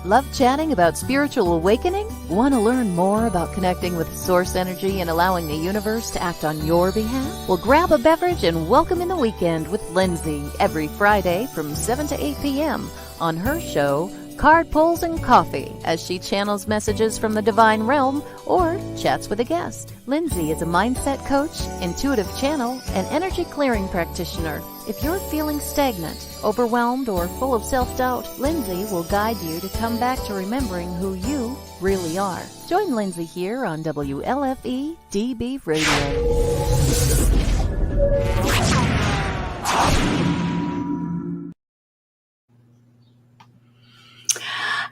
Love chatting about spiritual awakening? Want to learn more about connecting with source energy and allowing the universe to act on your behalf? Well, grab a beverage and welcome in the weekend with Lindsay every Friday from 7 to 8 p.m. on her show, Card Pulls and Coffee, as she channels messages from the divine realm or chats with a guest. Lindsay is a mindset coach, intuitive channel, and energy clearing practitioner. If you're feeling stagnant, overwhelmed, or full of self-doubt, Lindsay will guide you to come back to remembering who you really are. Join Lindsay here on WLFE DB Radio.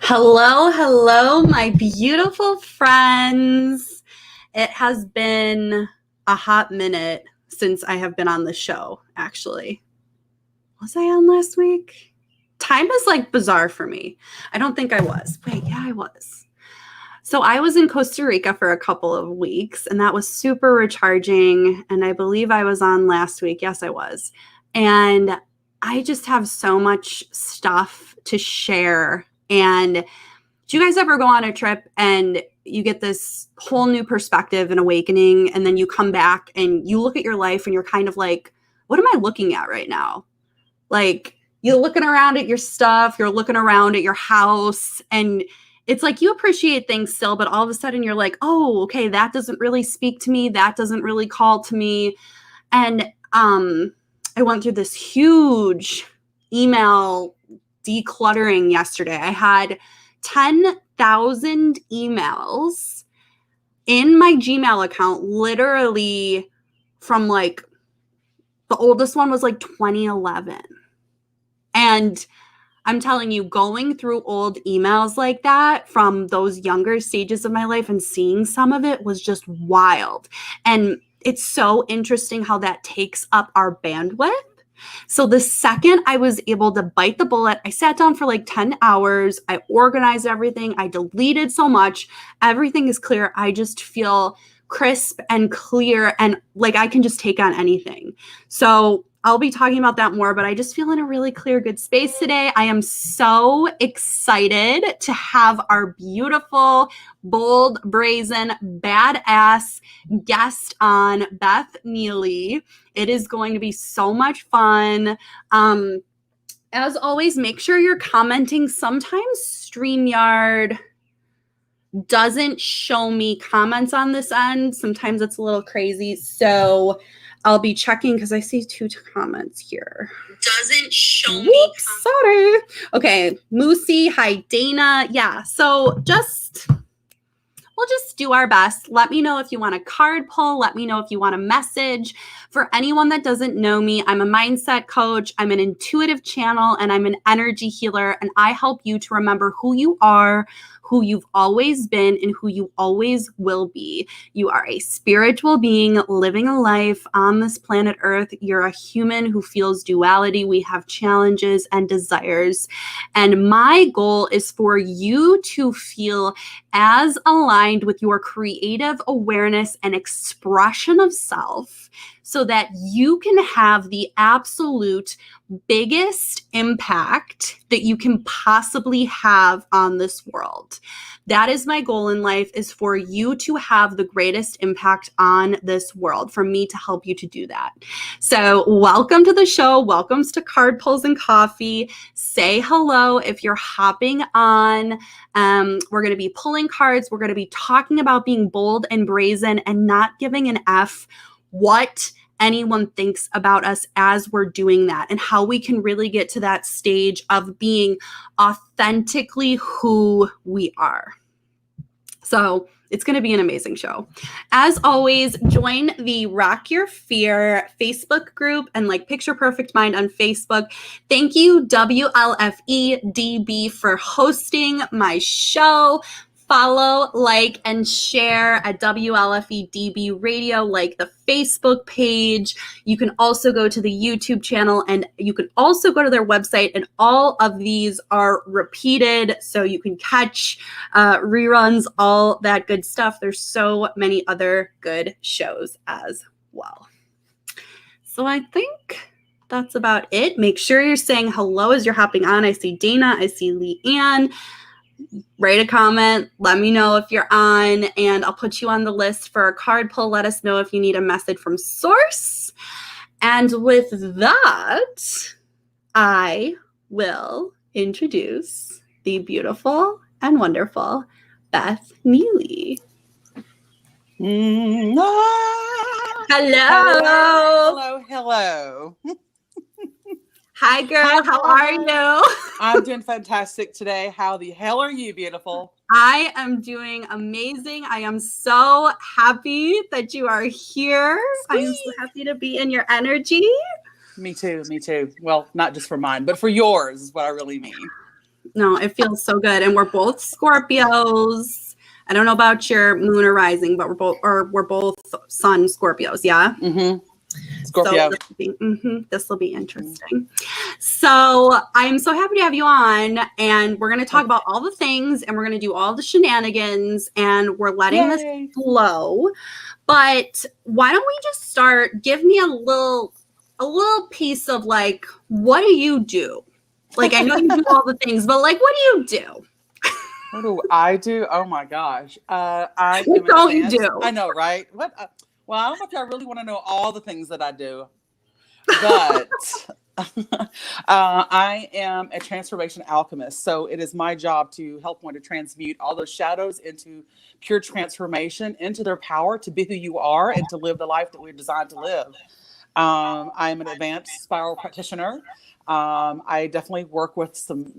Hello, my beautiful friends. It has been a hot minute since I have been on the show, actually. Was I on last week? Time is like bizarre for me. I don't think I was. Wait, yeah, I was. So I was in Costa Rica for a couple of weeks, and that was super recharging. And I believe I was on last week. Yes, I was. And I just have so much stuff to share. And do you guys ever go on a trip and you get this whole new perspective and awakening, and then you come back and you look at your life and you're kind of like, what am I looking at right now? Like, you're looking around at your stuff, you're looking around at your house, and it's like you appreciate things still, but all of a sudden you're like, oh, okay, that doesn't really speak to me. That doesn't really call to me. And I went through this huge email decluttering yesterday. I had 10,000 emails in my Gmail account, literally from like, the oldest one was like 2011. And I'm telling you, going through old emails like that from those younger stages of my life and seeing some of it was just wild. And it's so interesting how that takes up our bandwidth. So the second I was able to bite the bullet, I sat down for like 10 hours. I organized everything. I deleted so much. Everything is clear. I just feel crisp and clear and like I can just take on anything. So I'll be talking about that more, but I just feel in a really clear, good space today. I am so excited to have our beautiful, bold, brazen, badass guest on, Beth Neeley. It is going to be so much fun. As always, make sure you're commenting. Sometimes StreamYard doesn't show me comments on this end. Sometimes it's a little crazy. So I'll be checking because I see 2 comments here. Doesn't show me. Whoops, sorry. Okay, Moosey, hi Dana. Yeah, so we'll just do our best. Let me know if you want a card pull. Let me know if you want a message. For anyone that doesn't know me, I'm a mindset coach. I'm an intuitive channel, and I'm an energy healer. And I help you to remember who you are, who you've always been, and who you always will be. You are a spiritual being living a life on this planet Earth. You're a human who feels duality. We have challenges and desires. And my goal is for you to feel as aligned with your creative awareness and expression of self so that you can have the absolute biggest impact that you can possibly have on this world. That is my goal in life, is for you to have the greatest impact on this world, for me to help you to do that. So welcome to the show. Welcome to Card Pulls and Coffee. Say hello if you're hopping on. We're going to be pulling cards. We're going to be talking about being bold and brazen and not giving an F what anyone thinks about us as we're doing that, and how we can really get to that stage of being authentically who we are. So it's going to be an amazing show. As always, join the Rock Your Fear Facebook group and like Picture Perfect Mind on Facebook. Thank you, WLFEDB, for hosting my show. Follow, like, and share at WLFEDB Radio, like the Facebook page. You can also go to the YouTube channel, and you can also go to their website, and all of these are repeated, so you can catch reruns, all that good stuff. There's so many other good shows as well. So I think that's about it. Make sure you're saying hello as you're hopping on. I see Dana. I see Leanne. write a comment. Let me know if you're on, and I'll put you on the list for a card pull. Let us know if you need a message from Source. And with that, I will introduce the beautiful and wonderful Beth Neeley. Hello. Hi, girl. How are you? I'm doing fantastic today. How the hell are you, beautiful? I am doing amazing. I am so happy that you are here. Sweet. I am so happy to be in your energy. Me too. Well, not just for mine, but for yours is what I really mean. No, it feels so good. And we're both Scorpios. I don't know about your moon or rising, but we're both sun Scorpios, yeah? Mm-hmm. Scorpio. So this will be interesting. So I'm so happy to have you on, and we're going to talk about all the things, and we're going to do all the shenanigans, and we're letting this flow. But why don't we just start? Give me a little piece of like, what do you do? Like, I know you do all the things, but like, what do you do? What do I do? Oh my gosh. What don't you do? I know, right? What? Well, I don't know if y'all really want to know all the things that I do, but I am a transformation alchemist. So it is my job to help one to transmute all those shadows into pure transformation, into their power to be who you are and to live the life that we're designed to live. I am an advanced spiral practitioner. I definitely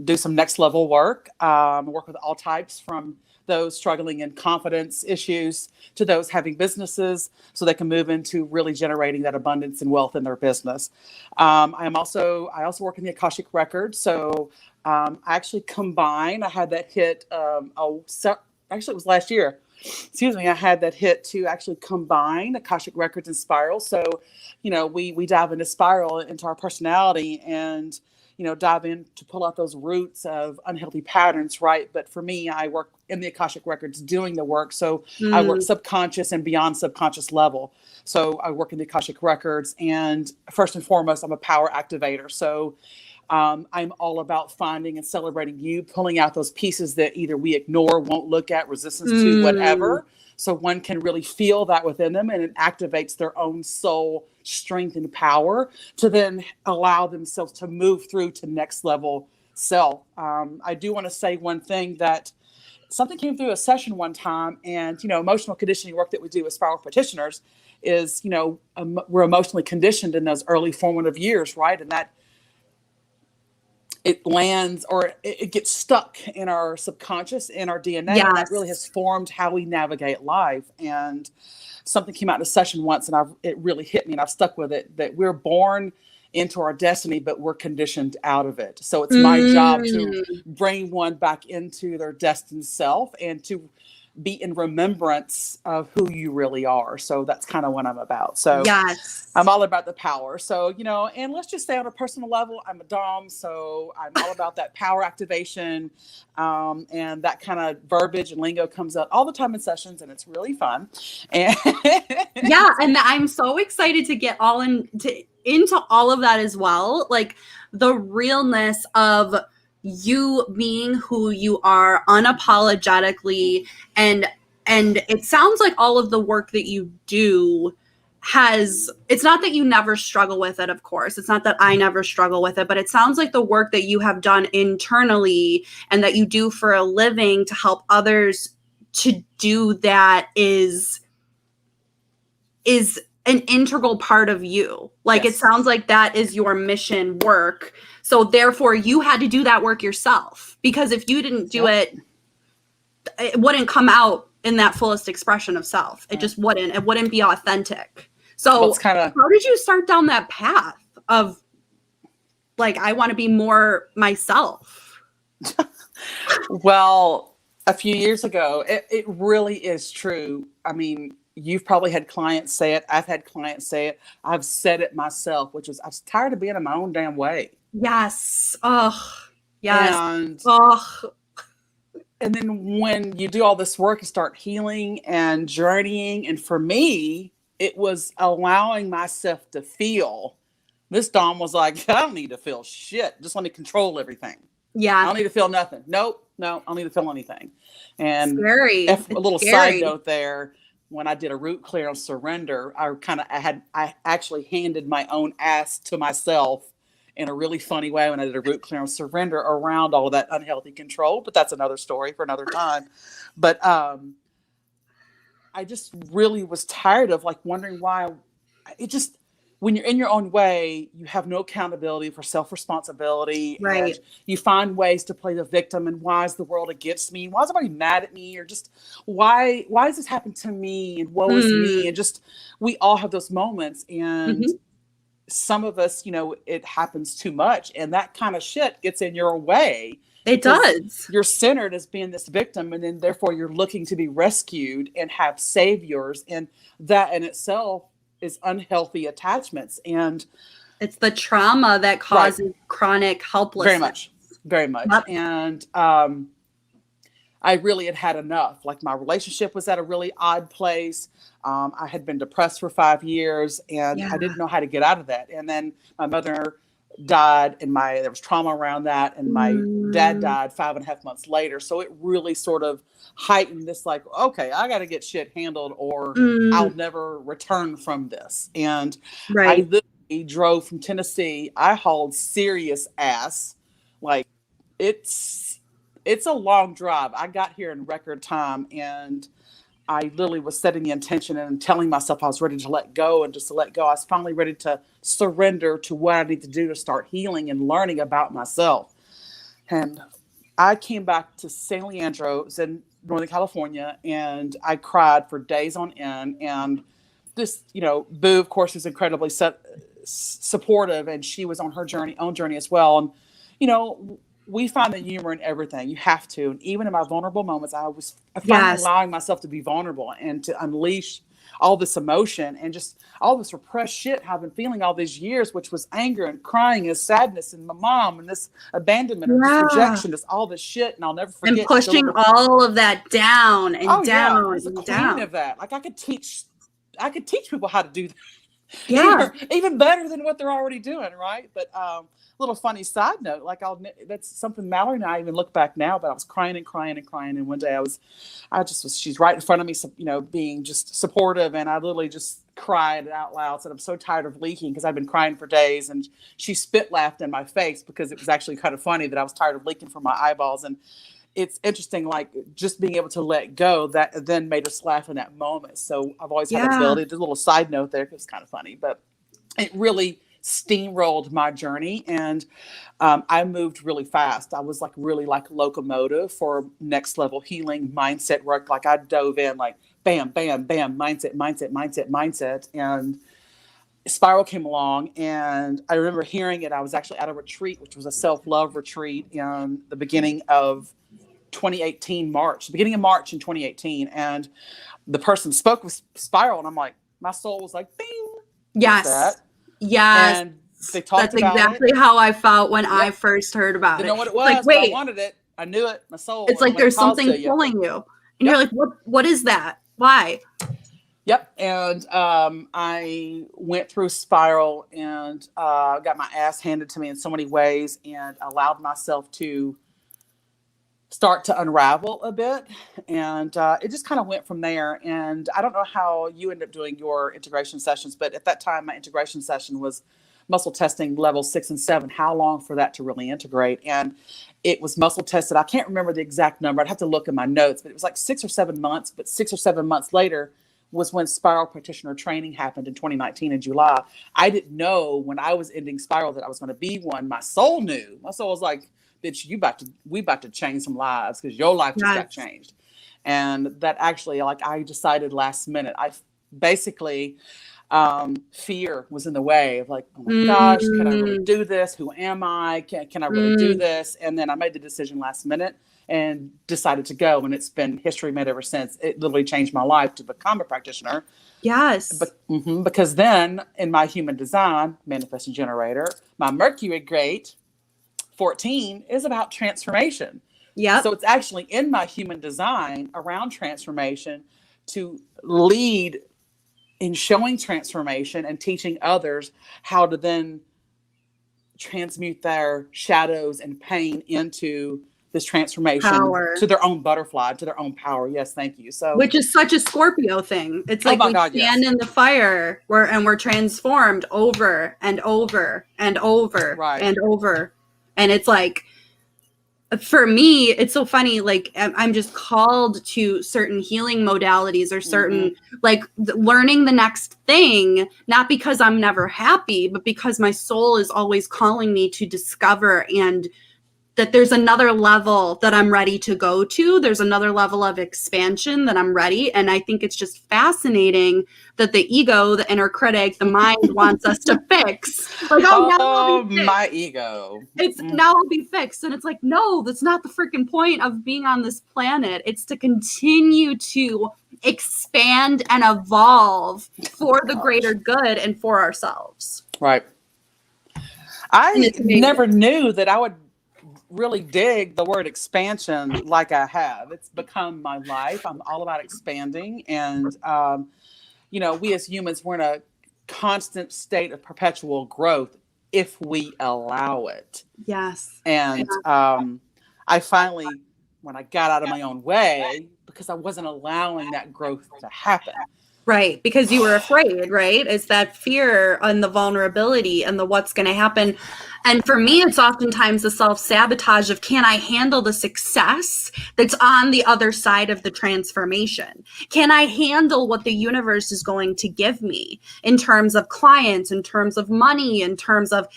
do some next level work, work with all types, from those struggling in confidence issues to those having businesses so they can move into really generating that abundance and wealth in their business. I also work in the Akashic Record. So I actually combine, I had that hit, actually it was last year. I had that hit to actually combine Akashic Records and Spiral. So, we dive into Spiral, into our personality, and, dive in to pull out those roots of unhealthy patterns, right? But for me, I work in the Akashic Records doing the work. So I work subconscious and beyond subconscious level. So I work in the Akashic Records, and first and foremost, I'm a power activator. So I'm all about finding and celebrating you, pulling out those pieces that either we ignore, won't look at, resistance to, whatever. So one can really feel that within them, and it activates their own soul strength and power to then allow themselves to move through to next level self. I do want to say one thing, that something came through a session one time, and, emotional conditioning work that we do with spiral practitioners is, we're emotionally conditioned in those early formative years, right? And that it lands, or it gets stuck in our subconscious, in our DNA. Yes. And that really has formed how we navigate life. And something came out in a session once, and it really hit me, and I've stuck with it, that we're born into our destiny, but we're conditioned out of it. So it's my job to bring one back into their destined self and to be in remembrance of who you really are. So that's kind of what I'm about. So yes, I'm all about the power. So, and let's just say on a personal level, I'm a Dom. So I'm all about that power activation. And that kind of verbiage and lingo comes out all the time in sessions, and it's really fun. And yeah. And I'm so excited to get all into all of that as well. Like the realness of you being who you are unapologetically, and it sounds like all of the work that you do it's not that you never struggle with it, of course. It's not that I never struggle with it, but it sounds like the work that you have done internally and that you do for a living to help others to do that is an integral part of you. Like, yes. It sounds like that is your mission work. So therefore you had to do that work yourself, because if you didn't do it wouldn't come out in that fullest expression of self. It just wouldn't. It wouldn't be authentic. So how did you start down that path of like, I want to be more myself? Well, a few years ago, it really is true. I mean, you've probably had clients say it. I've had clients say it. I've said it myself, which was, I was tired of being in my own damn way. Yes. Oh, yes. And then when you do all this work and start healing and journeying, and for me, it was allowing myself to feel. This Dom was like, I don't need to feel shit. Just let me control everything. Yeah. I don't need to feel nothing. Nope. No, I don't need to feel anything. And Scary. a little Scary. side note there, when I did a root clearance surrender, I actually handed my own ass to myself in a really funny way when I did a root clearance surrender around all of that unhealthy control. But that's another story for another time. But I just really was tired of like wondering why it just, when you're in your own way, you have no accountability for self-responsibility. Right. And you find ways to play the victim. And why is the world against me? Why is everybody mad at me? Or just why does this happen to me? And woe is me. And just, we all have those moments. And some of us, you know, it happens too much. And that kind of shit gets in your way. It does. You're centered as being this victim, and then therefore you're looking to be rescued and have saviors. And that in itself is unhealthy attachments. And it's the trauma that causes chronic helplessness. Very much. Yep. And I really had enough. Like, my relationship was at a really odd place. I had been depressed for 5 years, and I didn't know how to get out of that. And then my mother died, and there was trauma around that, and my dad died 5.5 months later. So it really sort of heightened this, like, okay, I got to get shit handled, or I'll never return from this. And I literally drove from Tennessee. I hauled serious ass. Like, it's a long drive. I got here in record time, and I literally was setting the intention and telling myself I was ready to let go. And just to let go, I was finally ready to surrender to what I need to do to start healing and learning about myself. And I came back to San Leandro in Northern California, and I cried for days on end. And this, you know, Boo, of course, is incredibly supportive, and she was on her own journey as well. And, you know, we find the humor in everything. You have to. And even in my vulnerable moments, I was finally allowing myself to be vulnerable and to unleash all this emotion and just all this repressed shit I've been feeling all these years, which was anger and crying and sadness and my mom and this abandonment or this rejection, just all this shit. And I'll never forget. And pushing all of that down and down. I was the queen of that. Like, I could teach people how to do that. Yeah. Even better than what they're already doing. Right. But, little funny side note, like that's something Mallory and I even look back now, but I was crying and crying and crying. And one day she's right in front of me, you know, being just supportive. And I literally just cried out loud, said, I'm so tired of leaking, because I've been crying for days. And she spit laughed in my face, because it was actually kind of funny that I was tired of leaking from my eyeballs. And it's interesting, like, just being able to let go, that then made us laugh in that moment. So I've always had the ability. Just a little side note there, because it's kind of funny, but it really steamrolled my journey. And I moved really fast. I was really like locomotive for next level healing mindset work. Like, I dove in like bam, bam, bam, mindset. And Spiral came along, and I remember hearing it. I was actually at a retreat, which was a self-love retreat in the beginning of 2018, beginning of March in 2018. And the person spoke with Spiral, and I'm like, my soul was like, bing. Yes. Yes. And they talked about exactly how I felt when I first heard about it. Didn't know what it was. Like, wait, I wanted it. I knew it. My soul. It's like there's something pulling you. And you're like, what is that? Why? Yep. And I went through Spiral and got my ass handed to me in so many ways, and allowed myself to start to unravel a bit. And it just kind of went from there. And I don't know how you end up doing your integration sessions, but at that time, my integration session was muscle testing level 6 and 7, how long for that to really integrate. And it was muscle tested. I can't remember the exact number. I'd have to look in my notes, but it was like 6 or 7 months. But 6 or 7 months later was when Spiral practitioner training happened in 2019 in July. I didn't know when I was ending Spiral that I was going to be one. My soul knew. My soul was like, bitch, we about to change some lives, because your life just got changed. And that actually, like, I decided last minute. I basically, fear was in the way of like, oh my gosh, can I really do this? Who am I? Can I really do this? And then I made the decision last minute and decided to go. And it's been history made ever since. It literally changed my life to become a practitioner. Yes. But, because then in my human design manifesting generator, my Mercury grade 14 is about transformation. Yeah. So it's actually in my human design around transformation to lead in showing transformation and teaching others how to then transmute their shadows and pain into this transformation Power. to their own butterfly, to their own power. Yes, thank you. So, which is such a Scorpio thing. It's like we stand in the fire and we're transformed over and over and over and over. And it's like, for me, it's so funny. Like I'm just called to certain healing modalities or certain like learning the next thing, not because I'm never happy, but because my soul is always calling me to discover and that there's another level that I'm ready to go to. There's another level of expansion that I'm ready. And I think it's just fascinating that the ego, the inner critic, the mind wants us to fix. Like, my ego. It's now I'll be fixed. And it's like, no, that's not the freaking point of being on this planet. It's to continue to expand and evolve for the greater good and for ourselves. Right. I never knew that I would really dig the word expansion like I have. It's become my life. I'm all about expanding. And, we as humans, we're in a constant state of perpetual growth if we allow it. Yes. And I finally, when I got out of my own way, because I wasn't allowing that growth to happen. Right, because you were afraid, right? It's that fear and the vulnerability and the what's going to happen. And for me, it's oftentimes the self-sabotage of, can I handle the success that's on the other side of the transformation? Can I handle what the universe is going to give me in terms of clients, in terms of money, in terms of,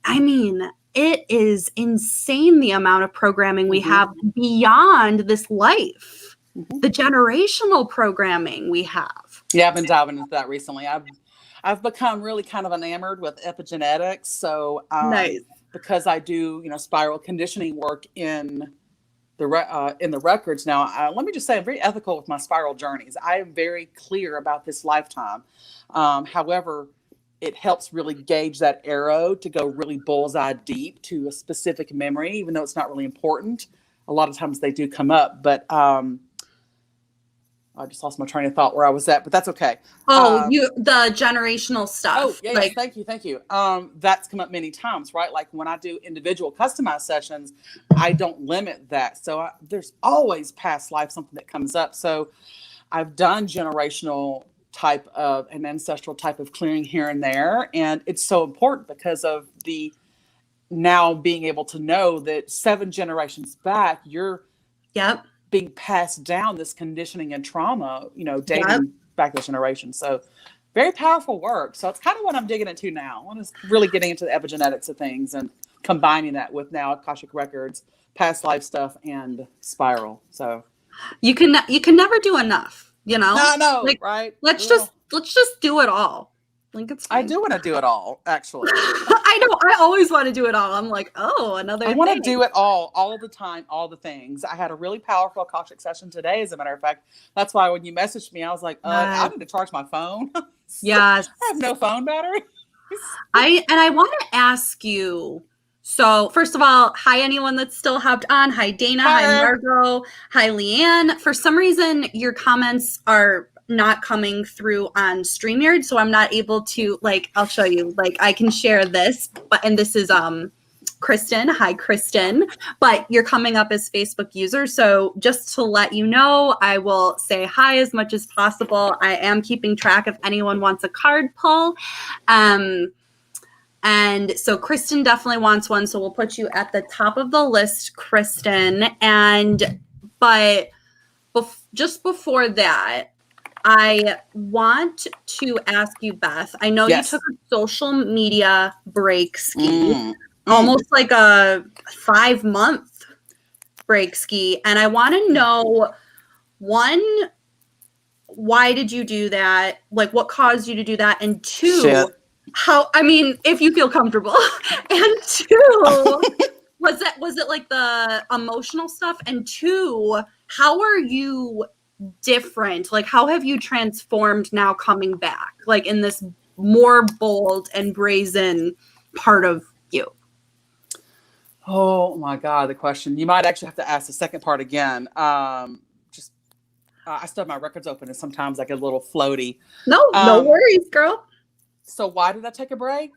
it is insane the amount of programming we have beyond this life, the generational programming we have. Yeah, I've been diving into that recently. I've become really kind of enamored with epigenetics. So nice. Because I do, spiral conditioning work in the records. Now, let me just say, I'm very ethical with my spiral journeys. I am very clear about this lifetime. However, it helps really gauge that arrow to go really bullseye deep to a specific memory, even though it's not really important. A lot of times they do come up, but I just lost my train of thought where I was at, but that's okay. The generational stuff. Oh, yeah, thank you. That's come up many times, right? Like when I do individual customized sessions, I don't limit that. So there's always past life, something that comes up. So I've done generational type of an ancestral type of clearing here and there. And it's so important because of the now being able to know that 7 generations back, you're being passed down this conditioning and trauma, dating back the generation. So very powerful work. So it's kind of what I'm digging into now. I'm just really getting into the epigenetics of things and combining that with now Akashic Records, past life stuff, and spiral. So you can never do enough, No, like, right? Let's just do it all. Like it's fine. I do want to do it all, actually. I know. I always want to do it all. I'm like, another I want to do it all the time, all the things. I had a really powerful Akashic session today, as a matter of fact. That's why when you messaged me, I was like, I need to charge my phone. Yes. I have no phone battery. I want to ask you, so first of all, hi anyone that's still hopped on. Hi Dana, hi Margot, hi Leanne. For some reason, your comments are not coming through on StreamYard, so I'm not able to, I'll show you, I can share this, and this is Kristen. Hi Kristen, but you're coming up as Facebook user, so just to let you know, I will say hi as much as possible. I am keeping track if anyone wants a card pull, and so Kristen definitely wants one, so we'll put you at the top of the list, Kristen. But just before that, I want to ask you, Beth, I know you took a social media break ski, almost like a 5-month break ski. And I want to know, one, why did you do that? Like, what caused you to do that? And two, if you feel comfortable. And two, was it like the emotional stuff? And two, how are you different? Like, how have you transformed now coming back, like in this more bold and brazen part of you? Oh my God, the question. You might actually have to ask the second part again. I still have my records open and sometimes I get a little floaty. No worries, girl. So why did I take a break?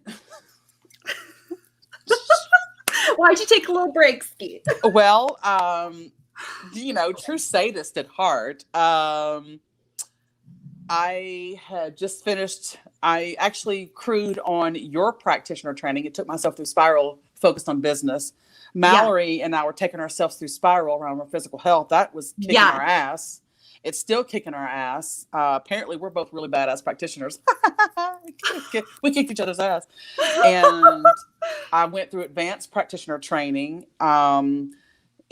Why'd you take a little break, Skeet? Well, true sadist at heart. I had just finished, I actually crewed on your practitioner training. It took myself through Spiral, focused on business. Mallory and I were taking ourselves through Spiral around our physical health. That was kicking our ass. It's still kicking our ass. Apparently, we're both really badass practitioners. We kicked each other's ass. And I went through advanced practitioner training,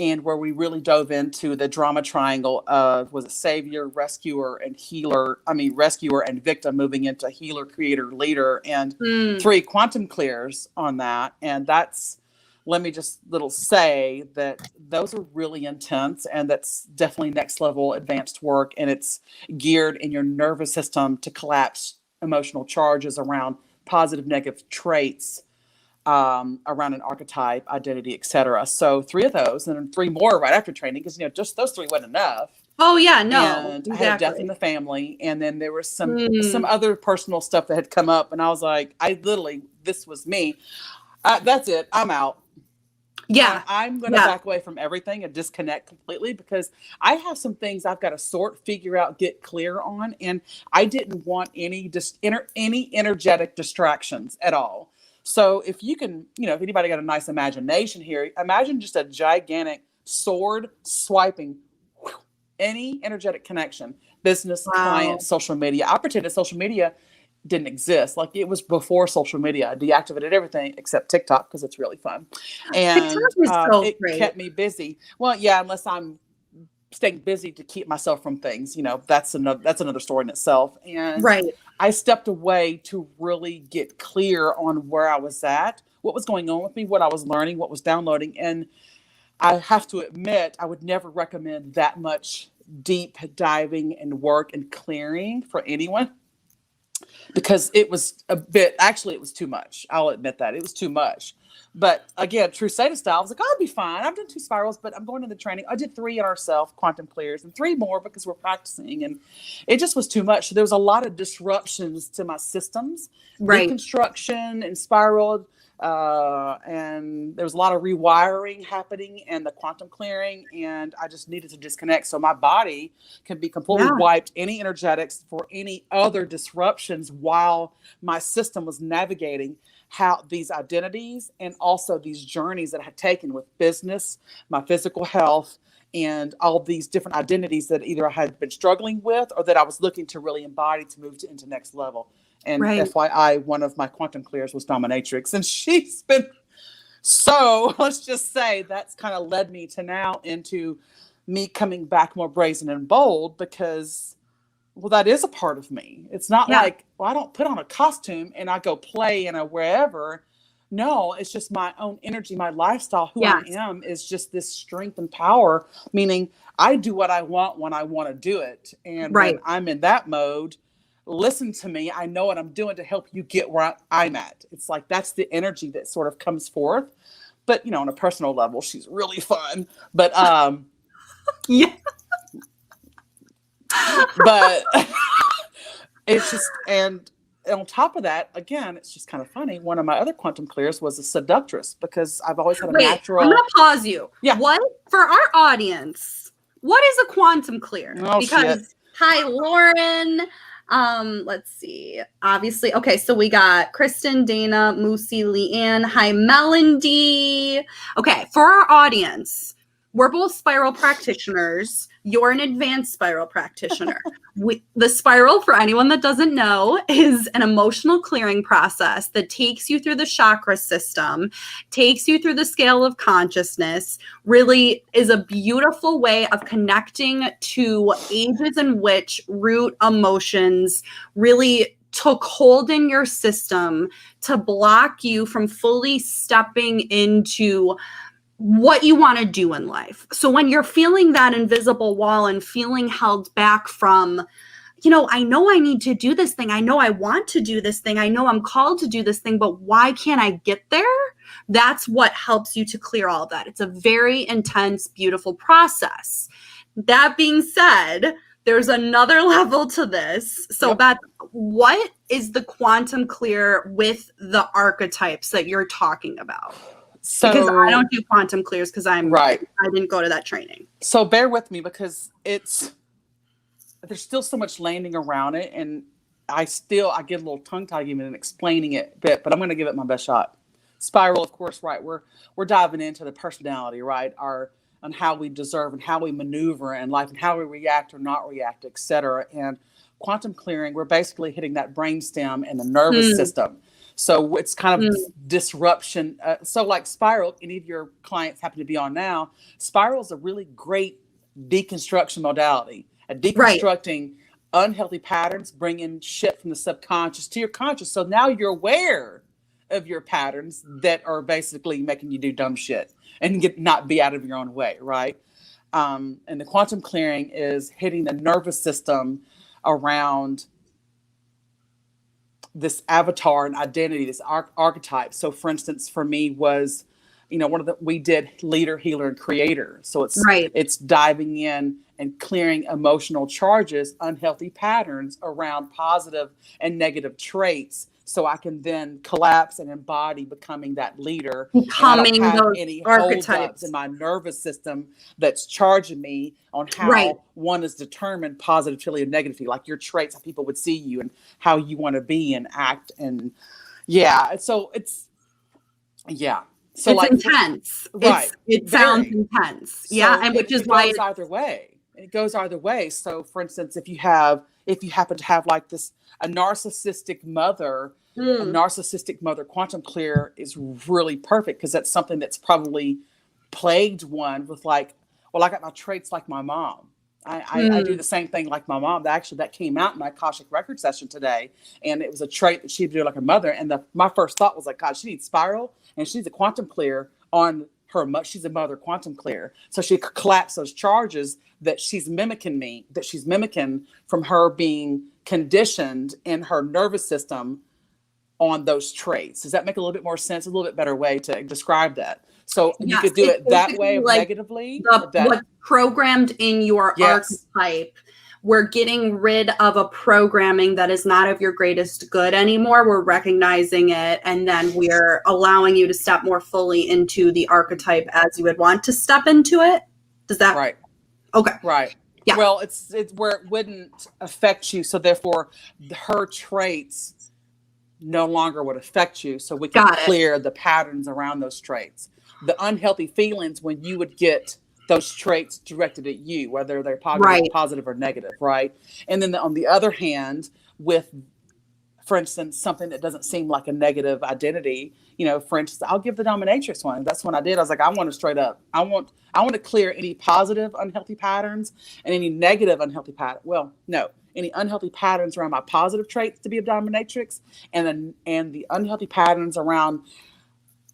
and where we really dove into the drama triangle of, was it savior, rescuer, and healer? I mean, rescuer and victim, moving into healer, creator, leader, and 3 quantum clears on that. And that's, let me just say that those are really intense, and that's definitely next level advanced work. And it's geared in your nervous system to collapse emotional charges around positive, negative traits, around an archetype, identity, etc. So 3 of those, and then 3 more right after training, because just those 3 wasn't enough. Oh yeah, no. And exactly. I had a death in the family, and then there was some other personal stuff that had come up, and I was like, this was me. That's it. I'm out. Yeah. I'm going to back away from everything and disconnect completely, because I have some things I've got to figure out, get clear on. And I didn't want any energetic distractions at all. So if you can, if anybody got a nice imagination here, imagine just a gigantic sword swiping any energetic connection, business, client, social media. I pretended social media didn't exist. Like, it was before social media. I deactivated everything except TikTok, because it's really fun. And it kept me busy. Well, yeah, unless I'm staying busy to keep myself from things, that's another story in itself. And I stepped away to really get clear on where I was at, what was going on with me, what I was learning, what was downloading. And I have to admit, I would never recommend that much deep diving and work and clearing for anyone, because it was it was too much. I'll admit that it was too much. But again, true sadist style, I was like, I'll be fine. I've done 2 spirals, but I'm going to the training. I did 3 in ourself, quantum clears, and 3 more because we're practicing. And it just was too much. So there was a lot of disruptions to my systems, reconstruction and spiral. And there was a lot of rewiring happening and the quantum clearing. And I just needed to disconnect so my body can be completely wiped, any energetics for any other disruptions, while my system was navigating how these identities and also these journeys that I had taken with business, my physical health, and all these different identities that either I had been struggling with or that I was looking to really embody to move into next level. And FYI, one of my quantum clears was dominatrix, and she's been, so let's just say that's kind of led me to now into me coming back more brazen and bold, because that is a part of me. It's not like, I don't put on a costume and I go play in a wherever. No, it's just my own energy, my lifestyle, who I am is just this strength and power, meaning I do what I want when I want to do it. And when I'm in that mode, listen to me. I know what I'm doing to help you get where I'm at. It's like, that's the energy that sort of comes forth. But, on a personal level, she's really fun. But, but it's just, and on top of that, again, it's just kind of funny. One of my other quantum clears was a seductress, because I've always had a natural. I'm going to pause you. Yeah. What, for our audience, what is a quantum clear? Oh, because hi, Lauren. Let's see. Obviously, okay, so we got Kristen, Dana, Moosey, Leanne. Hi, Melody. Okay, for our audience, we're both spiral practitioners. You're an advanced spiral practitioner. The spiral, for anyone that doesn't know, is an emotional clearing process that takes you through the chakra system, takes you through the scale of consciousness, really is a beautiful way of connecting to ages in which root emotions really took hold in your system to block you from fully stepping into what you want to do in life. So when you're feeling that invisible wall and feeling held back from, I know I need to do this thing. I know I want to do this thing. I know I'm called to do this thing, but why can't I get there? That's what helps you to clear all of that. It's a very intense, beautiful process. That being said, there's another level to this. So Beth, what is the quantum clear with the archetypes that you're talking about? So because I don't do quantum clears because I didn't go to that training. So bear with me because there's still so much landing around it, and I get a little tongue-tied even in explaining it a bit, but I'm going to give it my best shot. Spiral, of course, right? We're diving into the personality, right? On how we deserve and how we maneuver in life and how we react or not react, etc. And quantum clearing, we're basically hitting that brainstem and the nervous system. So it's kind of disruption. So like Spiral, any of your clients happen to be on now, Spiral is a really great deconstruction modality. Deconstructing unhealthy patterns, bringing shit from the subconscious to your conscious. So now you're aware of your patterns that are basically making you do dumb shit and not be out of your own way, right? And the quantum clearing is hitting the nervous system around this avatar and identity, this archetype. So for instance, for me was, we did leader, healer, and creator. So it's diving in and clearing emotional charges, unhealthy patterns around positive and negative traits. So I can then collapse and embody becoming that leader. Becoming those any archetypes in my nervous system that's charging me on how one is determined positively or negatively, like your traits, how people would see you and how you want to be and act. And so it's intense. Right. It sounds intense. And which is why it goes either way. It goes either way. So for instance, if you happen to have like a narcissistic mother, quantum clear is really perfect because that's something that's probably plagued one with like, well, I got my traits like my mom. I do the same thing like my mom. That came out in my Akashic record session today. And it was a trait that she'd do like her mother. And my first thought was like, God, she needs Spiral and she's a quantum clear on her. She's a mother quantum clear. So she could collapse those charges that she's mimicking from her being conditioned in her nervous system on those traits. Does that make a little bit more sense? A little bit better way to describe that. So you could do it that way, like negatively. What's programmed in your archetype. We're getting rid of a programming that is not of your greatest good anymore. We're recognizing it, and then we're allowing you to step more fully into the archetype as you would want to step into it. Does that right? Okay. Right. Yeah. Well, it's where it wouldn't affect you, so therefore her traits no longer would affect you. So we can clear the patterns around those traits. The unhealthy feelings when you would get those traits directed at you, whether they're positive or negative, right? And then on the other hand, with, for instance, something that doesn't seem like a negative identity, for instance, I'll give the dominatrix one. That's what I did. I was like, I want to straight up. I want to clear any positive unhealthy patterns and any negative unhealthy pattern. Well, no, any unhealthy patterns around my positive traits to be a dominatrix, and the unhealthy patterns around.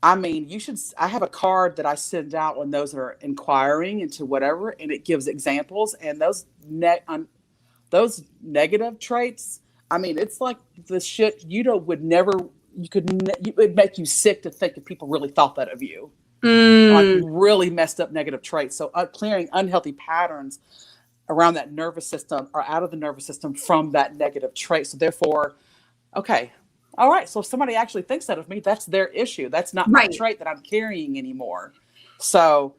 I have a card that I send out when those are inquiring into whatever, and it gives examples. And those negative traits, it's like the shit it would make you sick to think if people really thought that of you. Like really messed up negative traits. So clearing unhealthy patterns around that nervous system or out of the nervous system from that negative trait. So therefore, okay. All right. So if somebody actually thinks that of me, that's their issue. That's not my trait that I'm carrying anymore. So,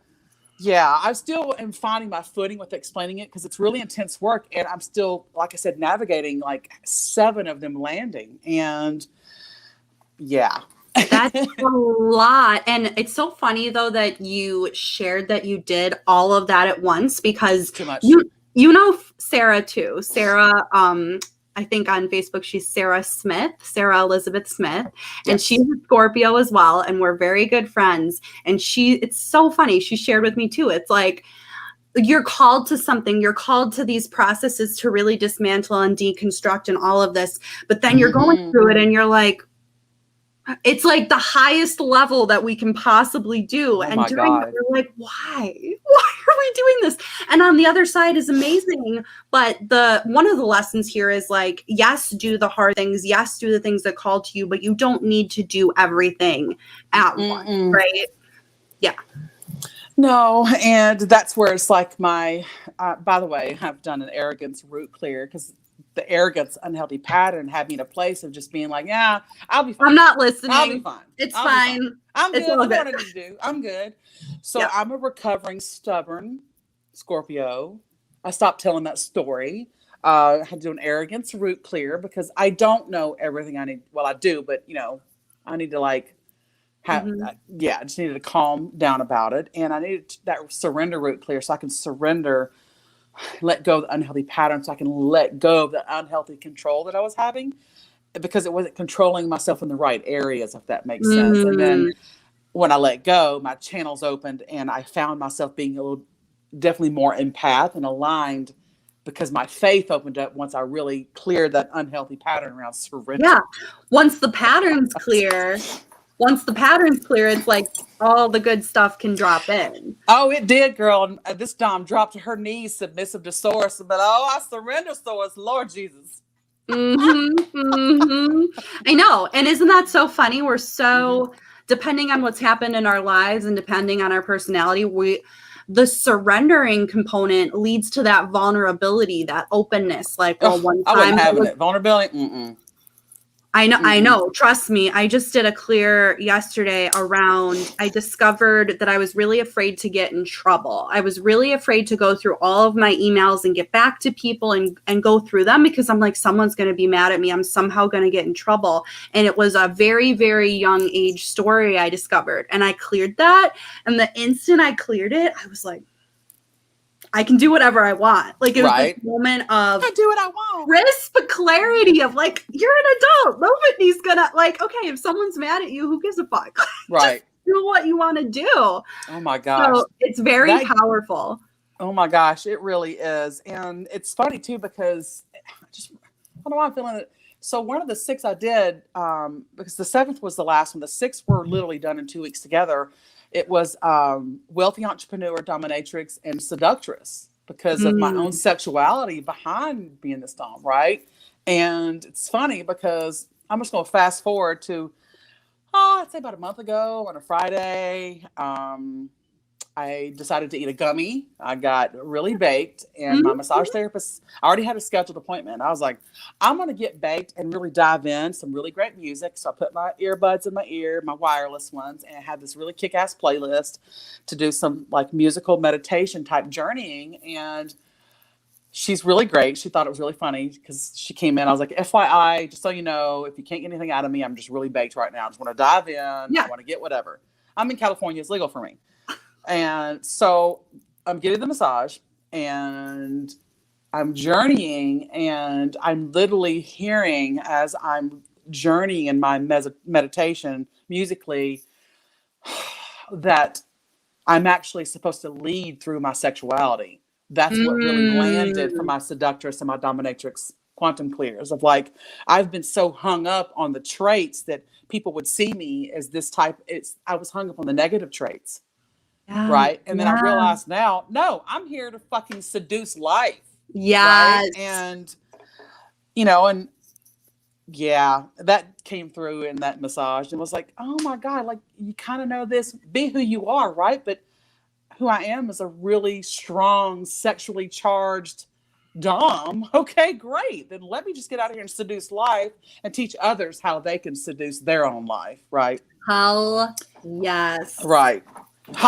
I still am finding my footing with explaining it because it's really intense work. And I'm still, like I said, navigating like 7 of them landing. And that's a lot. And it's so funny, though, that you shared that you did all of that at once because too much. You know Sarah, too. Sarah, I think on Facebook, she's Sarah Elizabeth Smith, and she's a Scorpio as well. And we're very good friends. And it's so funny. She shared with me too. It's like, you're called to something, you're called to these processes to really dismantle and deconstruct and all of this. But then you're going through it and you're like, it's like the highest level that we can possibly do. And during it, we're like, why are we doing this? And on the other side is amazing. But one of the lessons here is like, yes, do the hard things. Yes, do the things that call to you, but you don't need to do everything at once, right? Yeah. No. And that's where it's like by the way, I've done an arrogance root clear because the arrogance, unhealthy pattern had me in a place of just being like, yeah, I'll be fine. I'm not listening. I'll be fine. It's I'll be fine. I'm It's good. all I know good. what I need to do. I'm good. So Yeah. I'm a recovering stubborn Scorpio. I stopped telling that story. I had to do an arrogance root clear because I don't know everything I need. Well, I do, but I need to like have, I just needed to calm down about it. And I needed that surrender root clear so I can surrender, let go of the unhealthy patterns. So I can let go of the unhealthy control that I was having because it wasn't controlling myself in the right areas, if that makes sense. And then when I let go, my channels opened and I found myself being definitely more empath and aligned because my faith opened up once I really cleared that unhealthy pattern around surrender. Yeah. Once the pattern's clear, it's like all the good stuff can drop in. Oh, it did, girl. And this Dom dropped to her knees, submissive to Source. But I surrender, Source, Lord Jesus. I know. And isn't that so funny? We're so depending on what's happened in our lives and depending on our personality, the surrendering component leads to that vulnerability, that openness. Like, well, one time I wasn't having it. Vulnerability. I know. Trust me. I just did a clear yesterday around, I discovered that I was really afraid to get in trouble. I was really afraid to go through all of my emails and get back to people and go through them because I'm like, someone's going to be mad at me. I'm somehow going to get in trouble. And it was a very, very young age story I discovered. And I cleared that. And the instant I cleared it, I was like, I can do whatever I want. Like it was this moment of I do what I want. Crisp clarity of like, you're an adult. Nobody's gonna like, okay, if someone's mad at you, who gives a fuck? Right. Just do what you want to do. Oh my gosh. So it's very powerful. Oh my gosh, it really is. And it's funny too, because I don't know why I'm feeling it. So one of the 6 I did, because the 7th was the last one. The 6 were literally done in 2 weeks together. It was wealthy entrepreneur, dominatrix, and seductress because of my own sexuality behind being this dom, right? And it's funny because I'm just going to fast forward to, I'd say about a month ago on a Friday. I decided to eat a gummy. I got really baked, and my massage therapist, I already had a scheduled appointment. I was like, I'm going to get baked and really dive in some really great music. So I put my earbuds in my ear, my wireless ones, and I had this really kick-ass playlist to do some like musical meditation type journeying. And she's really great. She thought it was really funny because she came in. I was like, FYI, just so you know, if you can't get anything out of me, I'm just really baked right now. I just want to dive in. I want to get whatever. I'm in California. It's legal for me. And so I'm getting the massage and I'm journeying, and I'm literally hearing as I'm journeying in my meditation musically that I'm actually supposed to lead through my sexuality. That's what really landed for my seductress and my dominatrix quantum clears of like, I've been so hung up on the traits that people would see me as this type. I was hung up on the negative traits. Yeah, right. And then I realized now, no, I'm here to fucking seduce life. Yeah. Right? And, and that came through in that massage and was like, oh my God, like you kind of know this, be who you are. Right. But who I am is a really strong, sexually charged dom. Okay, great. Then let me just get out of here and seduce life and teach others how they can seduce their own life. Right. Hell yes. Right. It's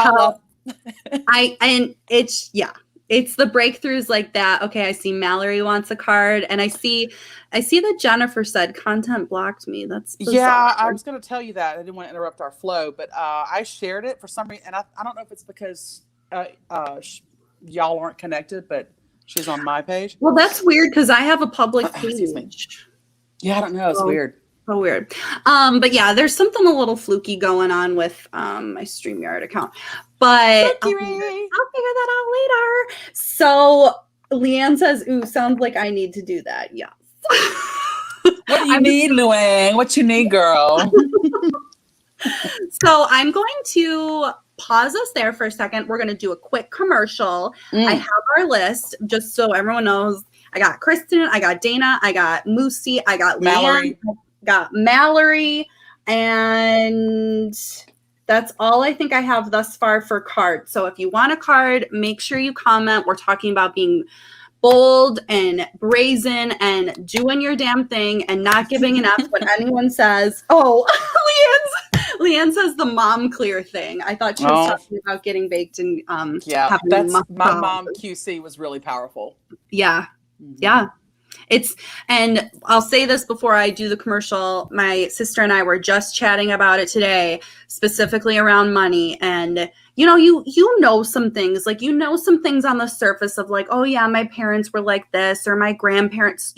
the breakthroughs like that. Okay, I see Mallory wants a card, and I see that Jennifer said content blocked me. That's bizarre. Yeah, I was going to tell you that. I didn't want to interrupt our flow, but I shared it for some reason, and I don't know if it's because y'all aren't connected, but she's on my page. Well, that's weird because I have a public page. Yeah, I don't know. It's weird. So weird. But yeah, there's something a little fluky going on with my StreamYard account. But I'll figure that out later. So Leanne says, ooh, sounds like I need to do that. Yes. What do you need, Luann? What you need, girl? So I'm going to pause us there for a second. We're going to do a quick commercial. I have our list just so everyone knows. I got Kristen, I got Dana, I got Moosey, I got Mallory. Leanne, got Mallory, and that's all I think I have thus far for cards. So if you want a card, make sure you comment. We're talking about being bold and brazen and doing your damn thing and not giving an F when anyone says, oh, Leanne says the mom clear thing. I thought she was talking about getting baked and having my mom QC was really powerful. Yeah. Mm-hmm. Yeah. And I'll say this before I do the commercial. My sister and I were just chatting about it today, specifically around money. And, you know some things, like, some things on the surface of like, oh yeah, my parents were like this, or my grandparents,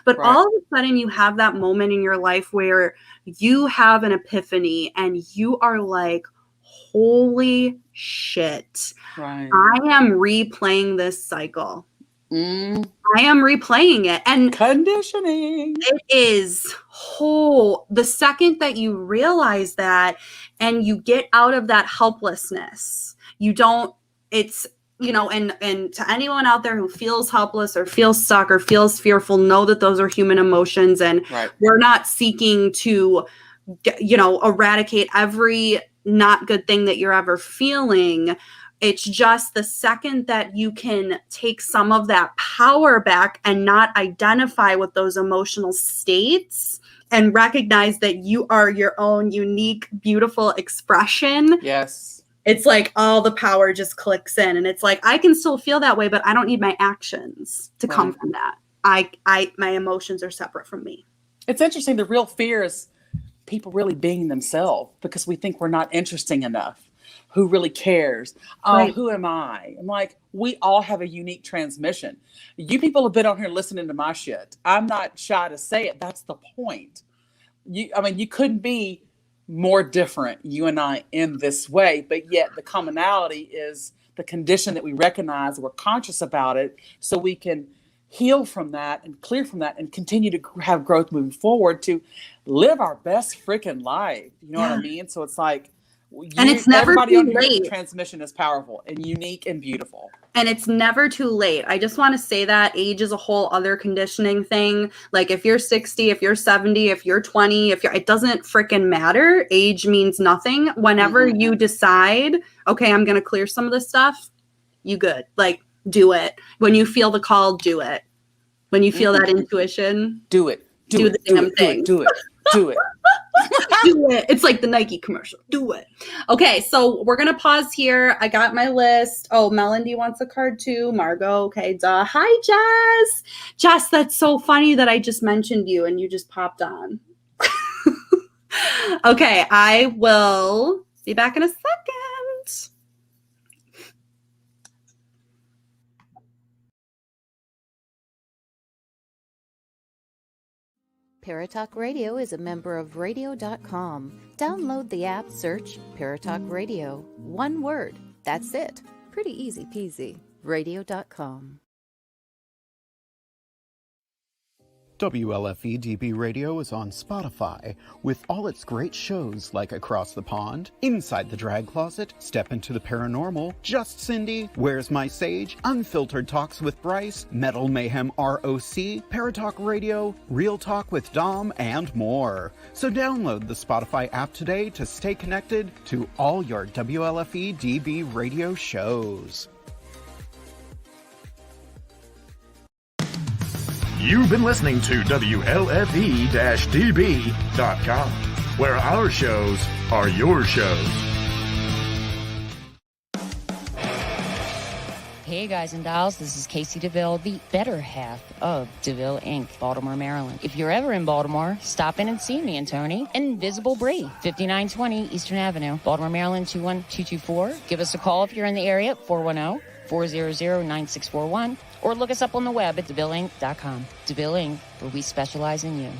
but right. All of a sudden you have that moment in your life where you have an epiphany and you are like, holy shit, right. I am replaying this cycle. I am replaying it. And conditioning. It is the second that you realize that and you get out of that helplessness, and to anyone out there who feels helpless or feels stuck or feels fearful, know that those are human emotions. And right. We're not seeking to, eradicate every not good thing that you're ever feeling. It's just the second that you can take some of that power back and not identify with those emotional states and recognize that you are your own unique, beautiful expression. Yes. It's like all the power just clicks in, and it's like, I can still feel that way, but I don't need my actions to come from that. My emotions are separate from me. It's interesting. The real fear is people really being themselves because we think we're not interesting enough. Who really cares? Right. Who am I? I'm like, we all have a unique transmission. You people have been on here listening to my shit. I'm not shy to say it. That's the point. You couldn't be more different, you and I, in this way, but yet the commonality is the condition that we recognize. We're conscious about it so we can heal from that and clear from that and continue to have growth moving forward to live our best freaking life. You know what I mean? So it's like, and it's never too late. Transmission is powerful and unique and beautiful. And it's never too late. I just want to say that age is a whole other conditioning thing. Like if you're 60, if you're 70, if you're 20, it doesn't freaking matter. Age means nothing. Whenever you decide, okay, I'm going to clear some of this stuff, you good. Like, do it. When you feel the call, do it. When you feel that intuition, do it. Do the damn thing. Do it. Do it. Do it. It's like the Nike commercial. Do it. Okay, so we're gonna pause here. I got my list. Oh, Melody wants a card too. Margot. Okay, duh. Hi, Jess. Jess, that's so funny that I just mentioned you and you just popped on. Okay, I will be back in a second. Paratalk Radio is a member of radio.com. Download the app, search Paratalk Radio. One word. That's it. Pretty easy peasy. Radio.com. WLFE DB Radio is on Spotify with all its great shows like Across the Pond, Inside the Drag Closet, Step into the Paranormal, Just Cindy, Where's My Sage, Unfiltered Talks with Bryce, Metal Mayhem ROC, Paratalk Radio, Real Talk with Dom, and more. So download the Spotify app today to stay connected to all your WLFE DB Radio shows. You've been listening to WLFE-DB.com, where our shows are your shows. Hey guys and dolls, this is Casey DeVille, the better half of DeVille Inc., Baltimore, Maryland. If you're ever in Baltimore, stop in and see me and Tony. Invisible Brie, 5920 Eastern Avenue, Baltimore, Maryland, 21224. Give us a call if you're in the area at 410-400-9641. Or look us up on the web at DeVilleInc.com. DeVille Inc., where we specialize in you.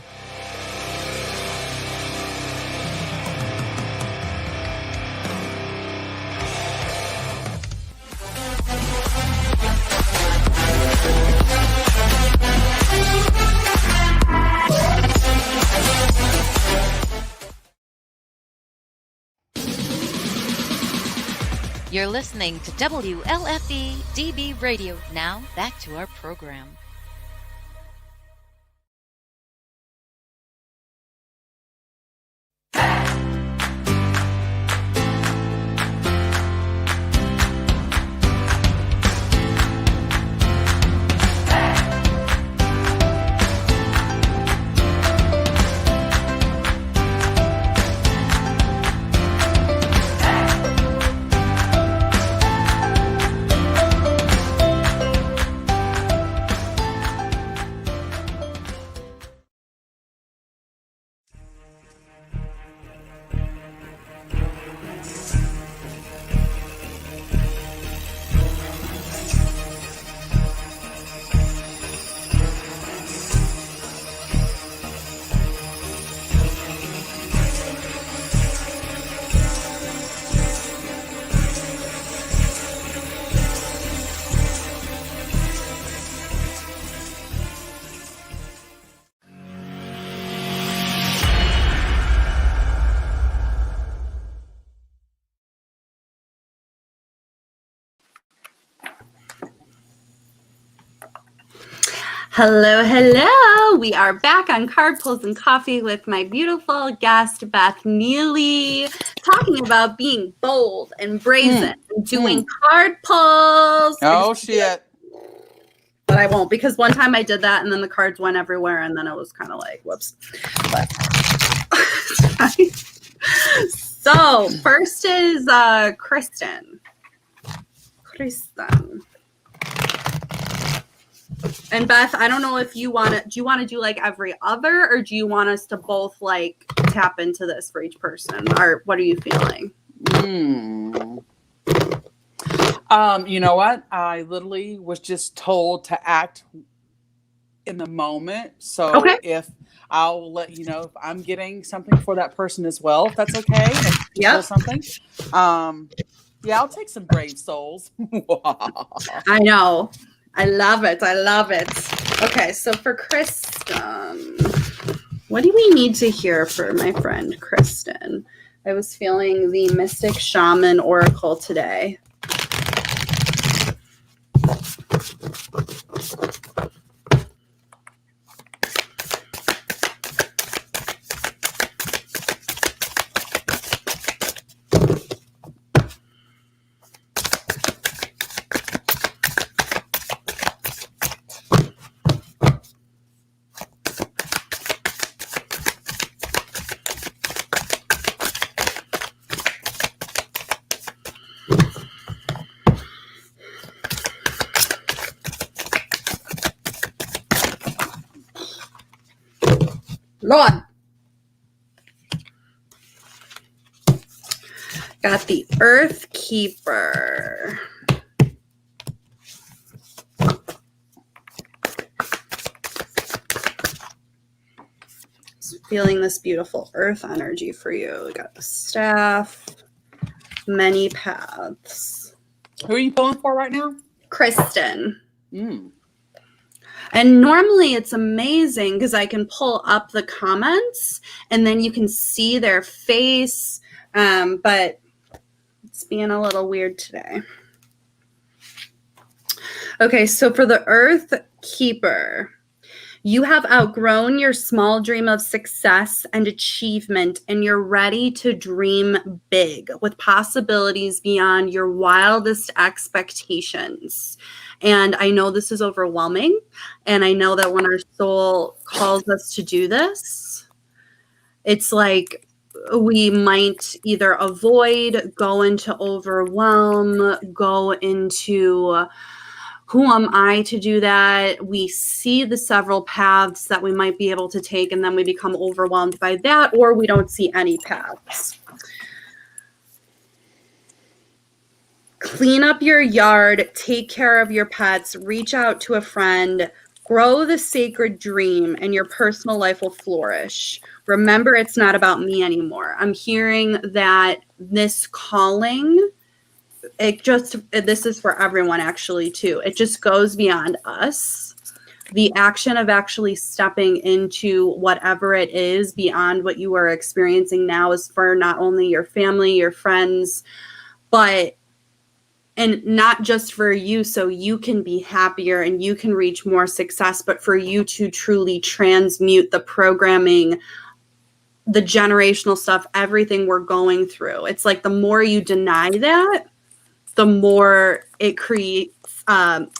You're listening to WLFE DB Radio. Now, back to our program. Hello, hello. We are back on Card Pulls and Coffee with my beautiful guest, Beth Neeley, talking about being bold and brazen and doing card pulls. Oh, shit. But I won't, because one time I did that and then the cards went everywhere and then it was kind of like, whoops. But so first is Kristen. And Beth, I don't know if you want to, do you want to do like every other, or do you want us to both like tap into this for each person, or what are you feeling? You know what? I literally was just told to act in the moment. So Okay. if I'll let you know if I'm getting something for that person as well, if that's okay. Yeah. Something. Yeah, I'll take some brave souls. I know. I love it. I love it. Okay, so for Kristen, what do we need to hear for my friend Kristen? I was feeling the Mystic Shaman Oracle today. Lord. Got the Earth Keeper. Just feeling this beautiful earth energy for you. We got the staff, many paths. Who are you pulling for right now? Kristen. And normally it's amazing because I can pull up the comments and then you can see their face, but it's being a little weird today. Okay, so for the Earth Keeper, you have outgrown your small dream of success and achievement, and you're ready to dream big with possibilities beyond your wildest expectations. And I know this is overwhelming, and I know that when our soul calls us to do this, it's like we might either avoid, go into overwhelm, go into who am I to do that? We see the several paths that we might be able to take, and then we become overwhelmed by that, or we don't see any paths. Clean up your yard, take care of your pets, reach out to a friend, grow the sacred dream, and your personal life will flourish. Remember, it's not about me anymore. I'm hearing that this calling, this is for everyone actually too. It just goes beyond us. The action of actually stepping into whatever it is beyond what you are experiencing now is for not only your family, your friends, and not just for you so you can be happier and you can reach more success, but for you to truly transmute the programming, the generational stuff, everything we're going through. It's like the more you deny that, the more it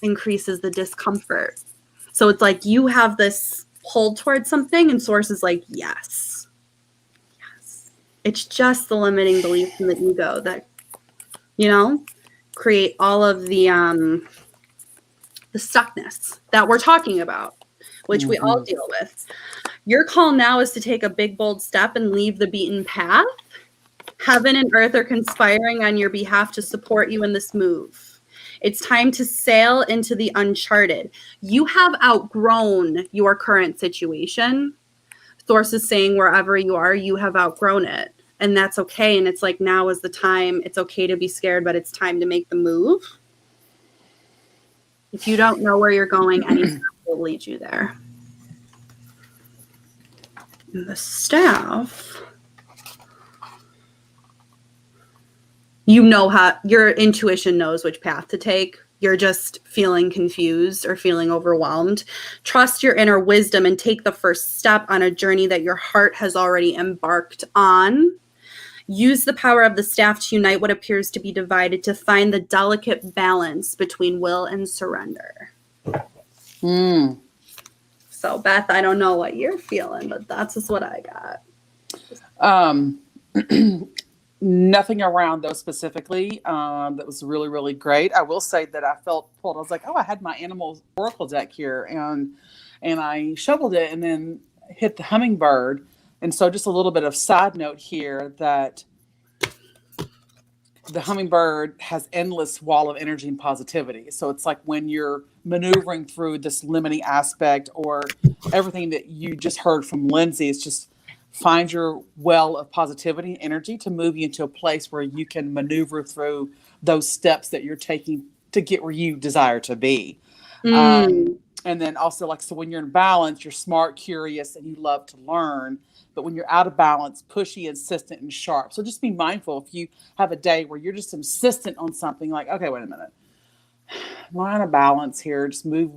increases the discomfort. So it's like you have this pull towards something and source is like, yes. It's just the limiting beliefs in the ego that, create all of the stuckness that we're talking about, which we all deal with. Your call now is to take a big, bold step and leave the beaten path. Heaven and earth are conspiring on your behalf to support you in this move. It's time to sail into the uncharted. You have outgrown your current situation. Source is saying wherever you are, you have outgrown it. And that's okay. And it's like, now is the time. It's okay to be scared, but it's time to make the move. If you don't know where you're going, anything will lead you there. And the staff, you know how your intuition knows which path to take. you're just feeling confused or feeling overwhelmed, trust your inner wisdom and take the first step on a journey that your heart has already embarked on. Use the power of the staff to unite what appears to be divided to find the delicate balance between will and surrender. So, Beth, I don't know what you're feeling, but that's just what I got. Nothing around those specifically. That was really, really great. I will say that I felt pulled. I was like, oh, I had my animal oracle deck here, and I shuffled it and then hit the hummingbird. And so just a little bit of side note here that the hummingbird has endless wall of energy and positivity. So it's like when you're maneuvering through this limiting aspect or everything that you just heard from Lindsay, it's just find your well of positivity and energy to move you into a place where you can maneuver through those steps that you're taking to get where you desire to be. And then also, like, so when you're in balance, you're smart, curious, and you love to learn. But when you're out of balance, pushy, insistent, and sharp. So just be mindful if you have a day where you're just insistent on something, like, okay, wait a minute. Am I out of balance here? Just move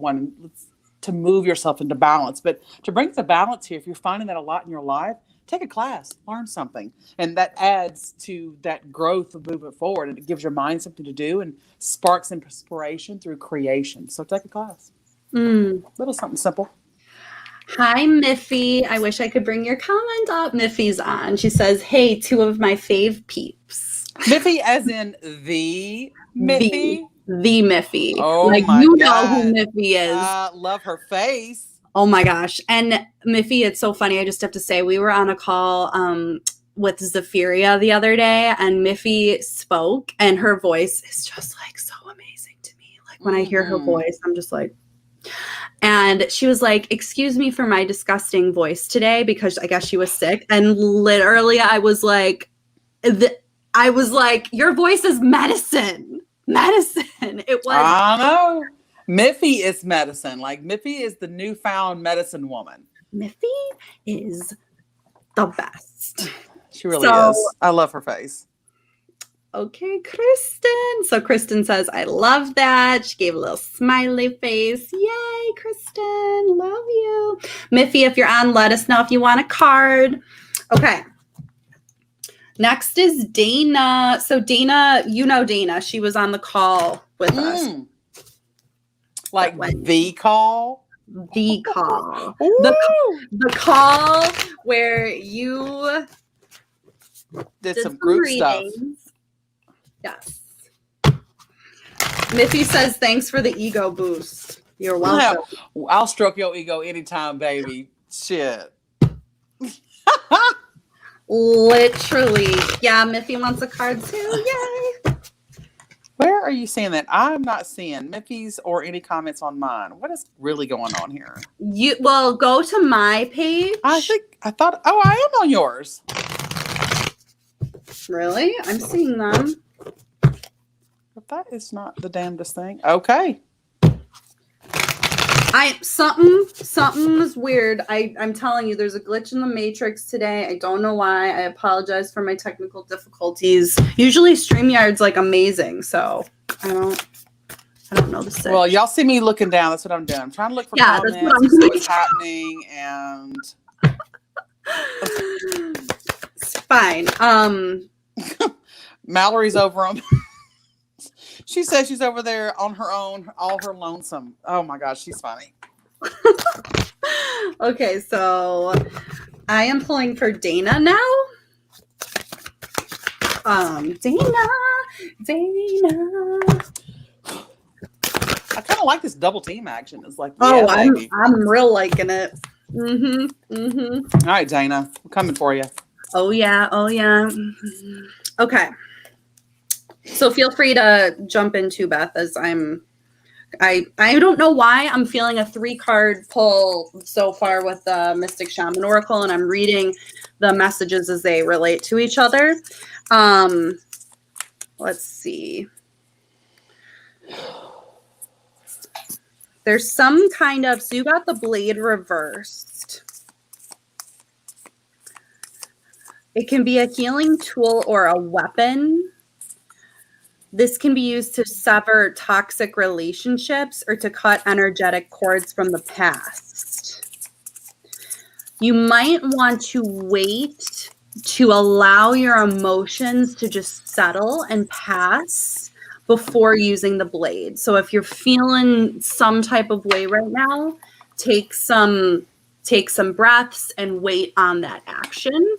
to move yourself into balance. But to bring the balance here, if you're finding that a lot in your life, take a class, learn something. And that adds to that growth of movement forward. And it gives your mind something to do and sparks inspiration through creation. So take a class. Little something simple. Hi, Miffy. I wish I could bring your comment up. Miffy's on. She says, hey, two of my fave peeps. Miffy as in the Miffy? The Miffy. Oh, like, my you God. know who Miffy is. Love her face. Oh, my gosh. And Miffy, it's so funny. I just have to say, we were on a call with Zephyria the other day, and Miffy spoke, and her voice is just, like, so amazing to me. Like, when I hear her voice, I'm just like... And she was like, excuse me for my disgusting voice today, because I guess she was sick. And literally I was like, your voice is medicine. Medicine. It was. I know. Miffy is medicine. Like, Miffy is the newfound medicine woman. Miffy is the best. She really is. I love her face. Okay, Kristen. So Kristen says, I love that. She gave a little smiley face. Yay, Kristen. Love you. Miffy, if you're on, let us know if you want a card. Okay. Next is Dana. So Dana, you know Dana. She was on the call with us. Like the call? The call. The call where you did some group stuff. Yes. Miffy says, thanks for the ego boost. You're welcome. I'll stroke your ego anytime, baby. Shit. Literally. Yeah, Miffy wants a card too. Yay. Where are you seeing that? I'm not seeing Miffy's or any comments on mine. What is really going on here? Well, go to my page. I am on yours. Really? I'm seeing them. But that is not the damnedest thing. Okay. Something's weird. I'm telling you, there's a glitch in the matrix today. I don't know why. I apologize for my technical difficulties. Usually StreamYard's like amazing, so I don't know the sitch. Well, y'all see me looking down. That's what I'm doing. I'm trying to look for comments, that's what I'm see doing. what's happening, and it's fine. Mallory's over them. She says she's over there on her own, all her lonesome. Oh my gosh, she's funny. Okay, so I am pulling for Dana now. Dana. I kind of like this double team action. It's like, I'm real liking it. All right, Dana, I'm coming for you. Oh yeah. Okay. So feel free to jump in too, Beth, as I don't know why I'm feeling a 3-card pull so far with the Mystic Shaman Oracle, and I'm reading the messages as they relate to each other. Let's see. There's some kind of, so you got the blade reversed. It can be a healing tool or a weapon This can be used to sever toxic relationships or to cut energetic cords from the past. You might want to wait to allow your emotions to just settle and pass before using the blade. So if you're feeling some type of way right now, take some breaths and wait on that action.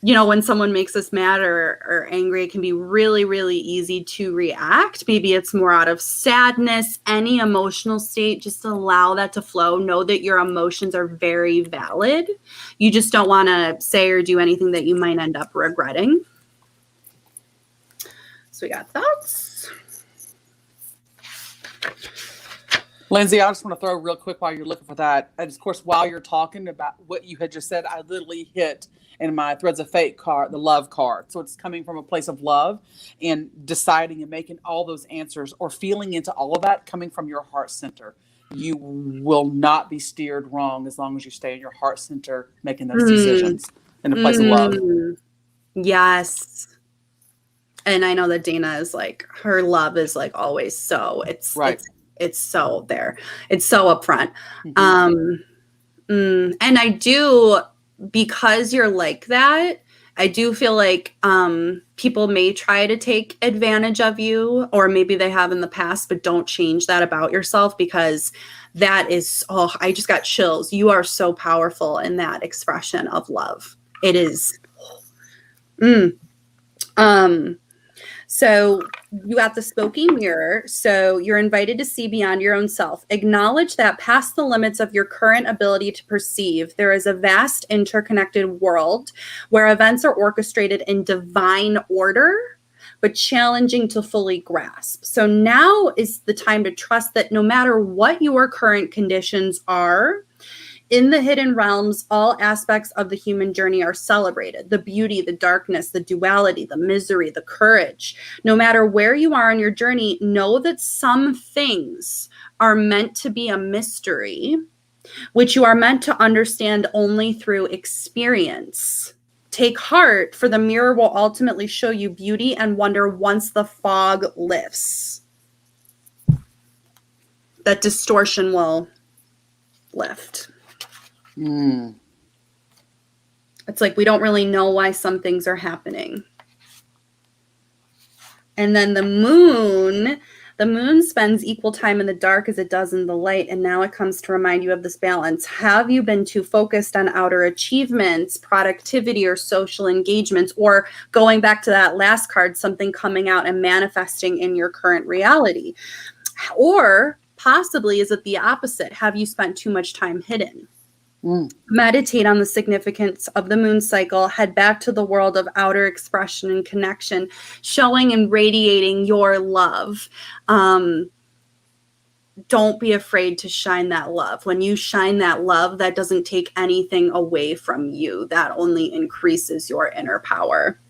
When someone makes us mad or angry, it can be really, really easy to react. Maybe it's more out of sadness, any emotional state. Just allow that to flow. Know that your emotions are very valid. You just don't want to say or do anything that you might end up regretting. So we got thoughts. Lindsay, I just want to throw real quick while you're looking for that. And of course, while you're talking about what you had just said, I literally hit in my Threads of Fate card, the love card. So it's coming from a place of love and deciding and making all those answers or feeling into all of that coming from your heart center. You will not be steered wrong as long as you stay in your heart center, making those decisions in a place of love. Yes. And I know that Dana is like, her love is like always so. It's right. It's so there. It's so upfront. And I do, because you're like that, I do feel like people may try to take advantage of you, or maybe they have in the past, but don't change that about yourself, because that is, I just got chills. You are so powerful in that expression of love. It is. So you got the spooky mirror. So you're invited to see beyond your own self. Acknowledge that past the limits of your current ability to perceive, there is a vast interconnected world where events are orchestrated in divine order, but challenging to fully grasp. So now is the time to trust that no matter what your current conditions are, in the hidden realms, all aspects of the human journey are celebrated. The beauty, the darkness, the duality, the misery, the courage. No matter where you are on your journey, know that some things are meant to be a mystery, which you are meant to understand only through experience. Take heart, for the mirror will ultimately show you beauty and wonder once the fog lifts. That distortion will lift. It's like we don't really know why some things are happening. And then the moon spends equal time in the dark as it does in the light, and now it comes to remind you of this balance. Have you been too focused on outer achievements, productivity, or social engagements, or going back to that last card, something coming out and manifesting in your current reality? Or possibly is it the opposite? Have you spent too much time hidden? Meditate on the significance of the moon cycle. Head back to the world of outer expression and connection, showing and radiating your love. Don't be afraid to shine that love. When you shine that love, that doesn't take anything away from you. That only increases your inner power.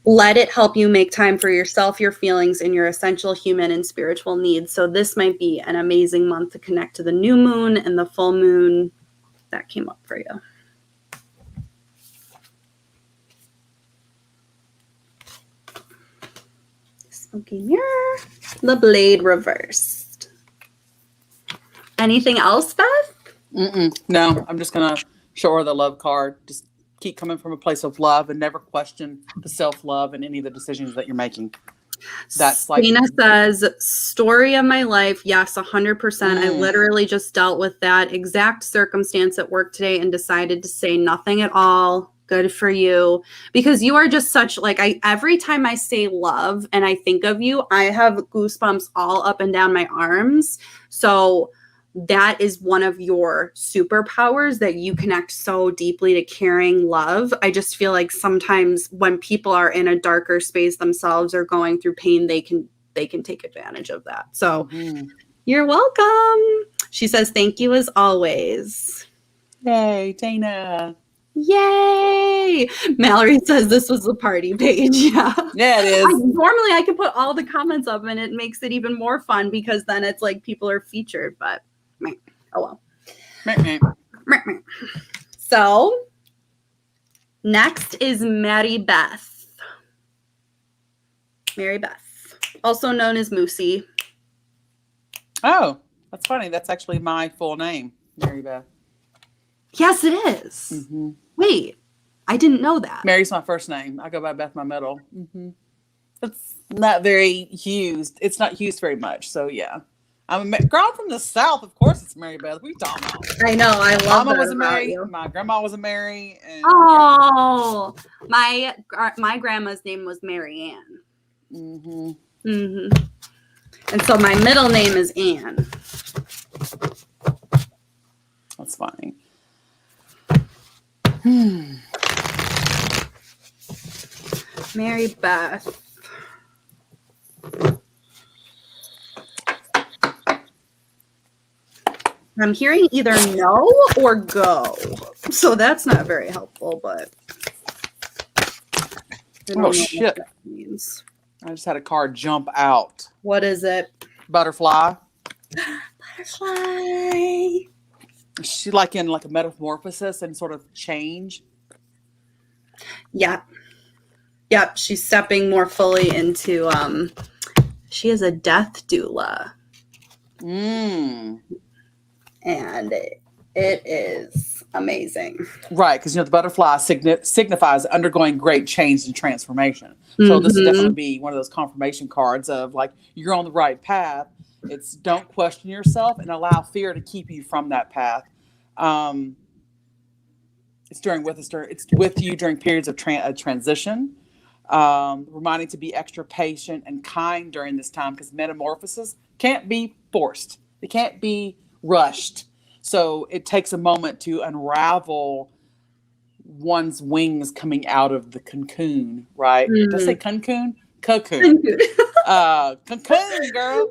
Let it help you make time for yourself, your feelings, and your essential human and spiritual needs. So this might be an amazing month to connect to the new moon and the full moon. That came up for you. Smoky mirror. The blade reversed. Anything else, Beth? No, I'm just going to show her the love card. Just keep coming from a place of love and never question the self-love and any of the decisions that you're making. That's like Tina says, story of my life. Yes, 100%. I literally just dealt with that exact circumstance at work today and decided to say nothing at all. Good for you. Because you are just such, like, every time I say love and I think of you, I have goosebumps all up and down my arms. So that is one of your superpowers, that you connect so deeply to caring love. I just feel like sometimes when people are in a darker space themselves or going through pain, they can take advantage of that. So you're welcome. She says, thank you as always. Yay, Dana. Yay. Mallory says this was the party page. Yeah, it is. Normally I can put all the comments up and it makes it even more fun, because then it's like people are featured, but oh well. So next is Mary Beth. Mary Beth, also known as Moosey. Oh, that's funny. That's actually my full name, Mary Beth. Yes, it is. Mm-hmm. Wait, I didn't know that. Mary's my first name. I go by Beth, my middle. Mm-hmm. It's not very used. It's not used very much. So yeah, I'm a girl from the South. Of course, it's Mary Beth. We talking about. I know. I love Mama that was a about Mary. you. My grandma was a Mary. And, Oh, my grandma's name was Mary Ann. Mm-hmm. Mm-hmm. And so my middle name is Ann. That's funny. Mary Beth. I'm hearing either no or go. So that's not very helpful, but I don't know Oh what shit! that means. I just had a card jump out. What is it? Butterfly. Butterfly. Is she like in like a metamorphosis and sort of change? Yep. Yep. She's stepping more fully into she is a death doula. And it is amazing. Right, because the butterfly signifies undergoing great change and transformation. So this would definitely be one of those confirmation cards of like you're on the right path. It's don't question yourself and allow fear to keep you from that path. It's with you during periods of transition. Reminding to be extra patient and kind during this time because metamorphosis can't be forced. It can't be rushed. So it takes a moment to unravel one's wings coming out of the cocoon, right? Did I say cocoon? Cocoon. Cocoon, girl.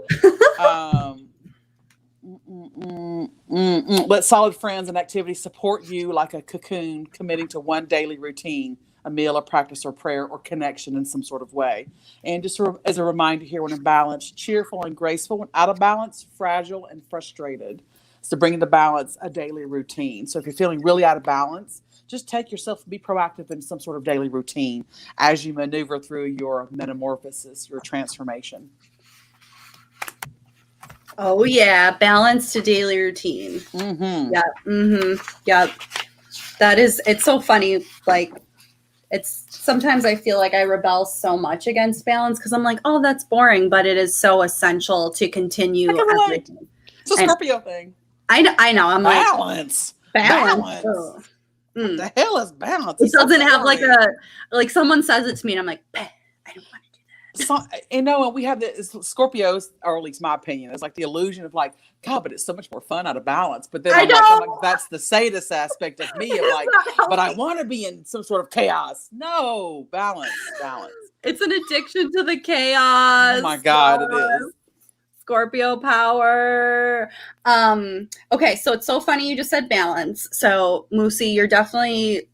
Let solid friends and activities support you like a cocoon, committing to one daily routine, a meal, a practice, or prayer, or connection in some sort of way. And just as a reminder here, when in balance, cheerful and graceful. When out of balance, fragile and frustrated. So bringing the balance, a daily routine. So if you're feeling really out of balance, just take yourself, be proactive in some sort of daily routine as you maneuver through your metamorphosis, your transformation. Oh yeah, balance to daily routine. Yeah. That is, it's so funny. Like, it's sometimes I feel like I rebel so much against balance because I'm like, oh, that's boring, but it is so essential to continue everything. It's a Scorpio thing. I know. I'm balance. Like, balance. What the hell is balance? It doesn't have like someone says it to me and I'm like, I don't want to do that. So, we have the Scorpios, or at least my opinion, it's like the illusion of like, God, but it's so much more fun out of balance. But then I'm like, that's the sadist aspect of me of like, but I want to be in some sort of chaos. No, balance. It's an addiction to the chaos. Oh my God, it is. Scorpio power. Okay, so it's so funny you just said balance. So Moosey, you're definitely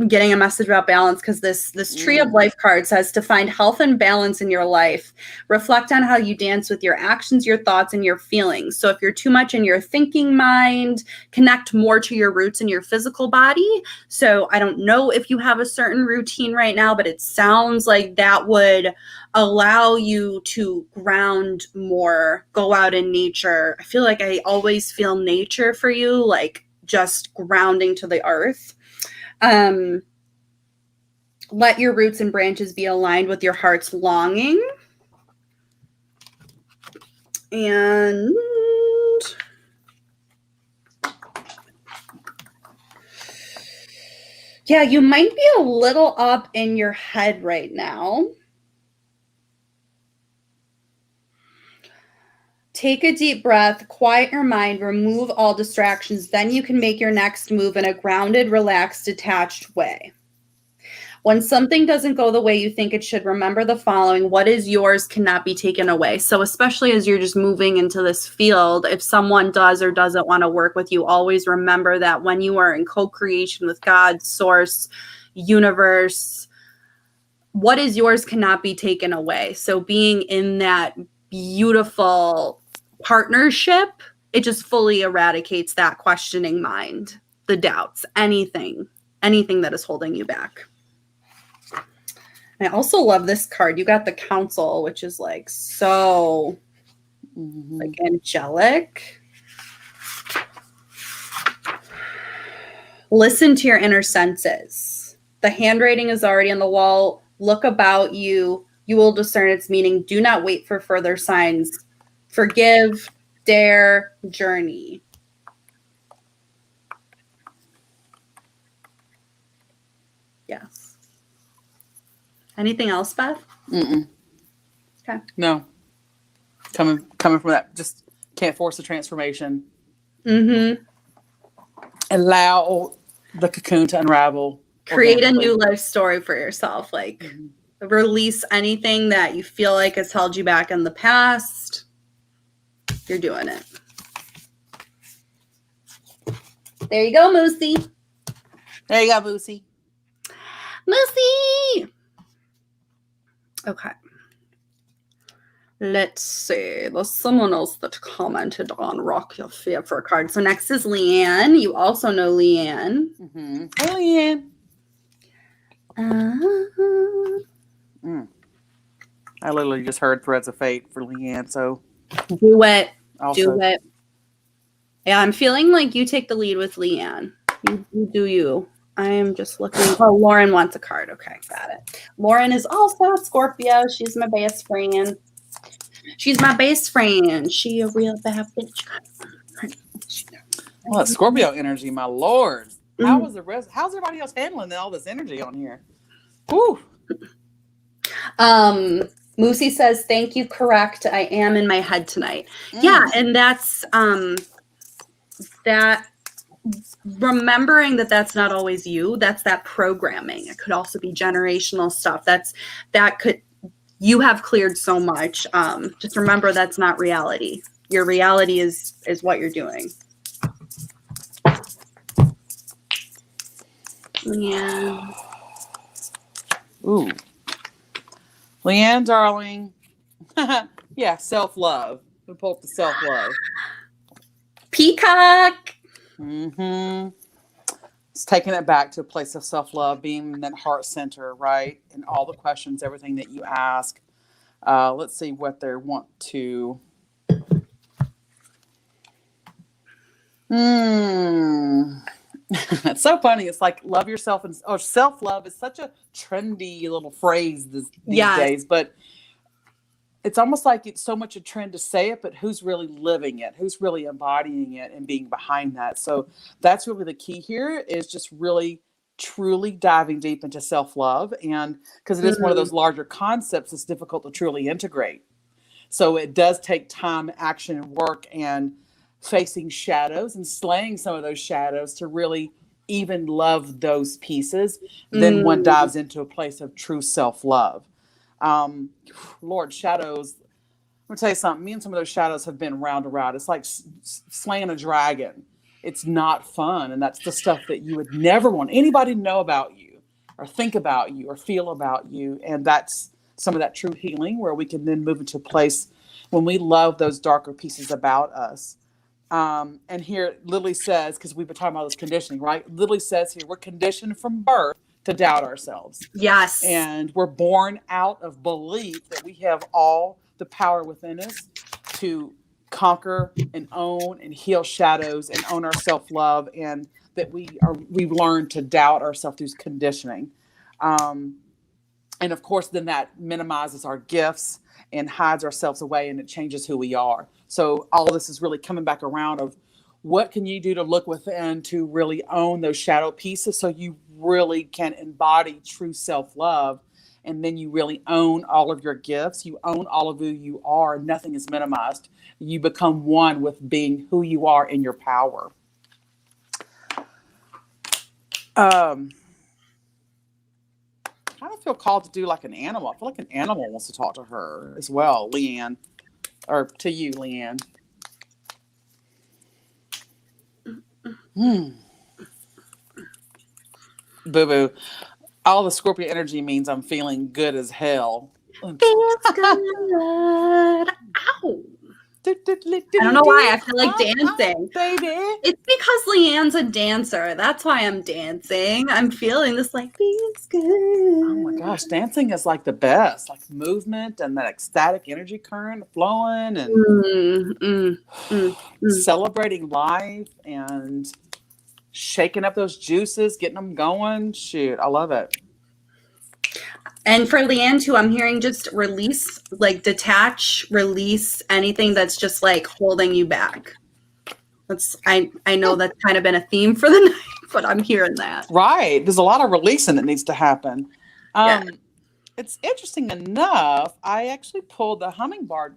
getting a message about balance because this tree of life card says to find health and balance in your life. Reflect on how you dance with your actions, your thoughts, and your feelings. So if you're too much in your thinking mind, connect more to your roots in your physical body. So I don't know if you have a certain routine right now, but it sounds like that would allow you to ground more, go out in nature. I feel like I always feel nature for you, like just grounding to the earth. Let your roots and branches be aligned with your heart's longing. And yeah, you might be a little up in your head right now. Take a deep breath, quiet your mind, remove all distractions. Then you can make your next move in a grounded, relaxed, detached way. When something doesn't go the way you think it should, remember the following: what is yours cannot be taken away. So especially as you're just moving into this field, if someone does or doesn't want to work with you, always remember that when you are in co-creation with God, source, universe, what is yours cannot be taken away. So being in that beautiful partnership, it just fully eradicates that questioning mind, the doubts, anything that is holding you back. I also love this card. You got the Council, which is like so like angelic. Listen to your inner senses. The handwriting is already on the wall. Look about you. You will discern its meaning. Do not wait for further signs. Forgive, dare, journey. Yes. Anything else, Beth? Mm-mm. Okay. No. Coming from that, just can't force the transformation. Mm-hmm. Allow the cocoon to unravel. Create a new life story for yourself. Like release anything that you feel like has held you back in the past. You're doing it. There you go, Moosey. There you go, Moosey. Moosey. Okay. Let's see. There's someone else that commented on Rock Your Fear for a card. So next is Leanne. You also know Leanne. Mm-hmm. Hey, Leanne. I literally just heard Threads of Fate for Leanne, so do it. Also. Do it. Yeah, I'm feeling like you take the lead with Leanne. You do you. I am just looking. Oh, Lauren wants a card. Okay, got it. Lauren is also a Scorpio. She's my best friend. She's my best friend. She a real bad bitch. Well, that's Scorpio energy, my lord. How's everybody else handling all this energy on here? Whew. Moosey says, thank you, correct. I am in my head tonight. Yeah, and that's that remembering that's not always you. That's that programming. It could also be generational stuff. You have cleared so much. Just remember that's not reality. Your reality is what you're doing. Yeah. Ooh. Leanne, darling. Yeah, self-love. We pull up the self-love. Peacock. Mm-hmm. It's taking it back to a place of self-love, being in that heart center, right? And all the questions, everything that you ask. Let's see what they want to. It's so funny. It's like love yourself and self-love is such a trendy little phrase these days, but it's almost like it's so much a trend to say it, but who's really living it? Who's really embodying it and being behind that? So that's really the key here is just really, truly diving deep into self-love. And because it is one of those larger concepts, it's difficult to truly integrate. So it does take time, action, and work and facing shadows and slaying some of those shadows to really even love those pieces. Then one dives into a place of true self-love. Lord, shadows. I'm gonna tell you something. Me and some of those shadows have been round and round. It's like slaying a dragon. It's not fun, and that's the stuff that you would never want anybody to know about you, or think about you, or feel about you. And that's some of that true healing, where we can then move into a place when we love those darker pieces about us. And here Lily says, because we've been talking about this conditioning, right? Lily says here, we're conditioned from birth to doubt ourselves. Yes. And we're born out of belief that we have all the power within us to conquer and own and heal shadows and own our self-love, and that we've learned to doubt ourselves through conditioning. And of course, then that minimizes our gifts and hides ourselves away, and it changes who we are. So all this is really coming back around of what can you do to look within to really own those shadow pieces so you really can embody true self-love, and then you really own all of your gifts. You own all of who you are. Nothing is minimized. You become one with being who you are in your power. I kind of feel called to do like an animal. I feel like an animal wants to talk to her as well, Leanne. Or to you, Leanne. Boo-boo. All the Scorpio energy means I'm feeling good as hell. Feels good. Ow. I don't know why. I feel like dancing. Baby. It's because Leanne's a dancer. That's why I'm dancing. I'm feeling this like feels good. Oh my gosh, dancing is like the best. Like movement and that ecstatic energy current flowing and celebrating life and shaking up those juices, getting them going. Shoot, I love it. And for Leanne too, I'm hearing just release, like detach, release anything that's just like holding you back. That's I know that's kind of been a theme for the night, but I'm hearing that. Right. There's a lot of releasing that needs to happen. Yeah. It's interesting enough, I actually pulled the hummingbird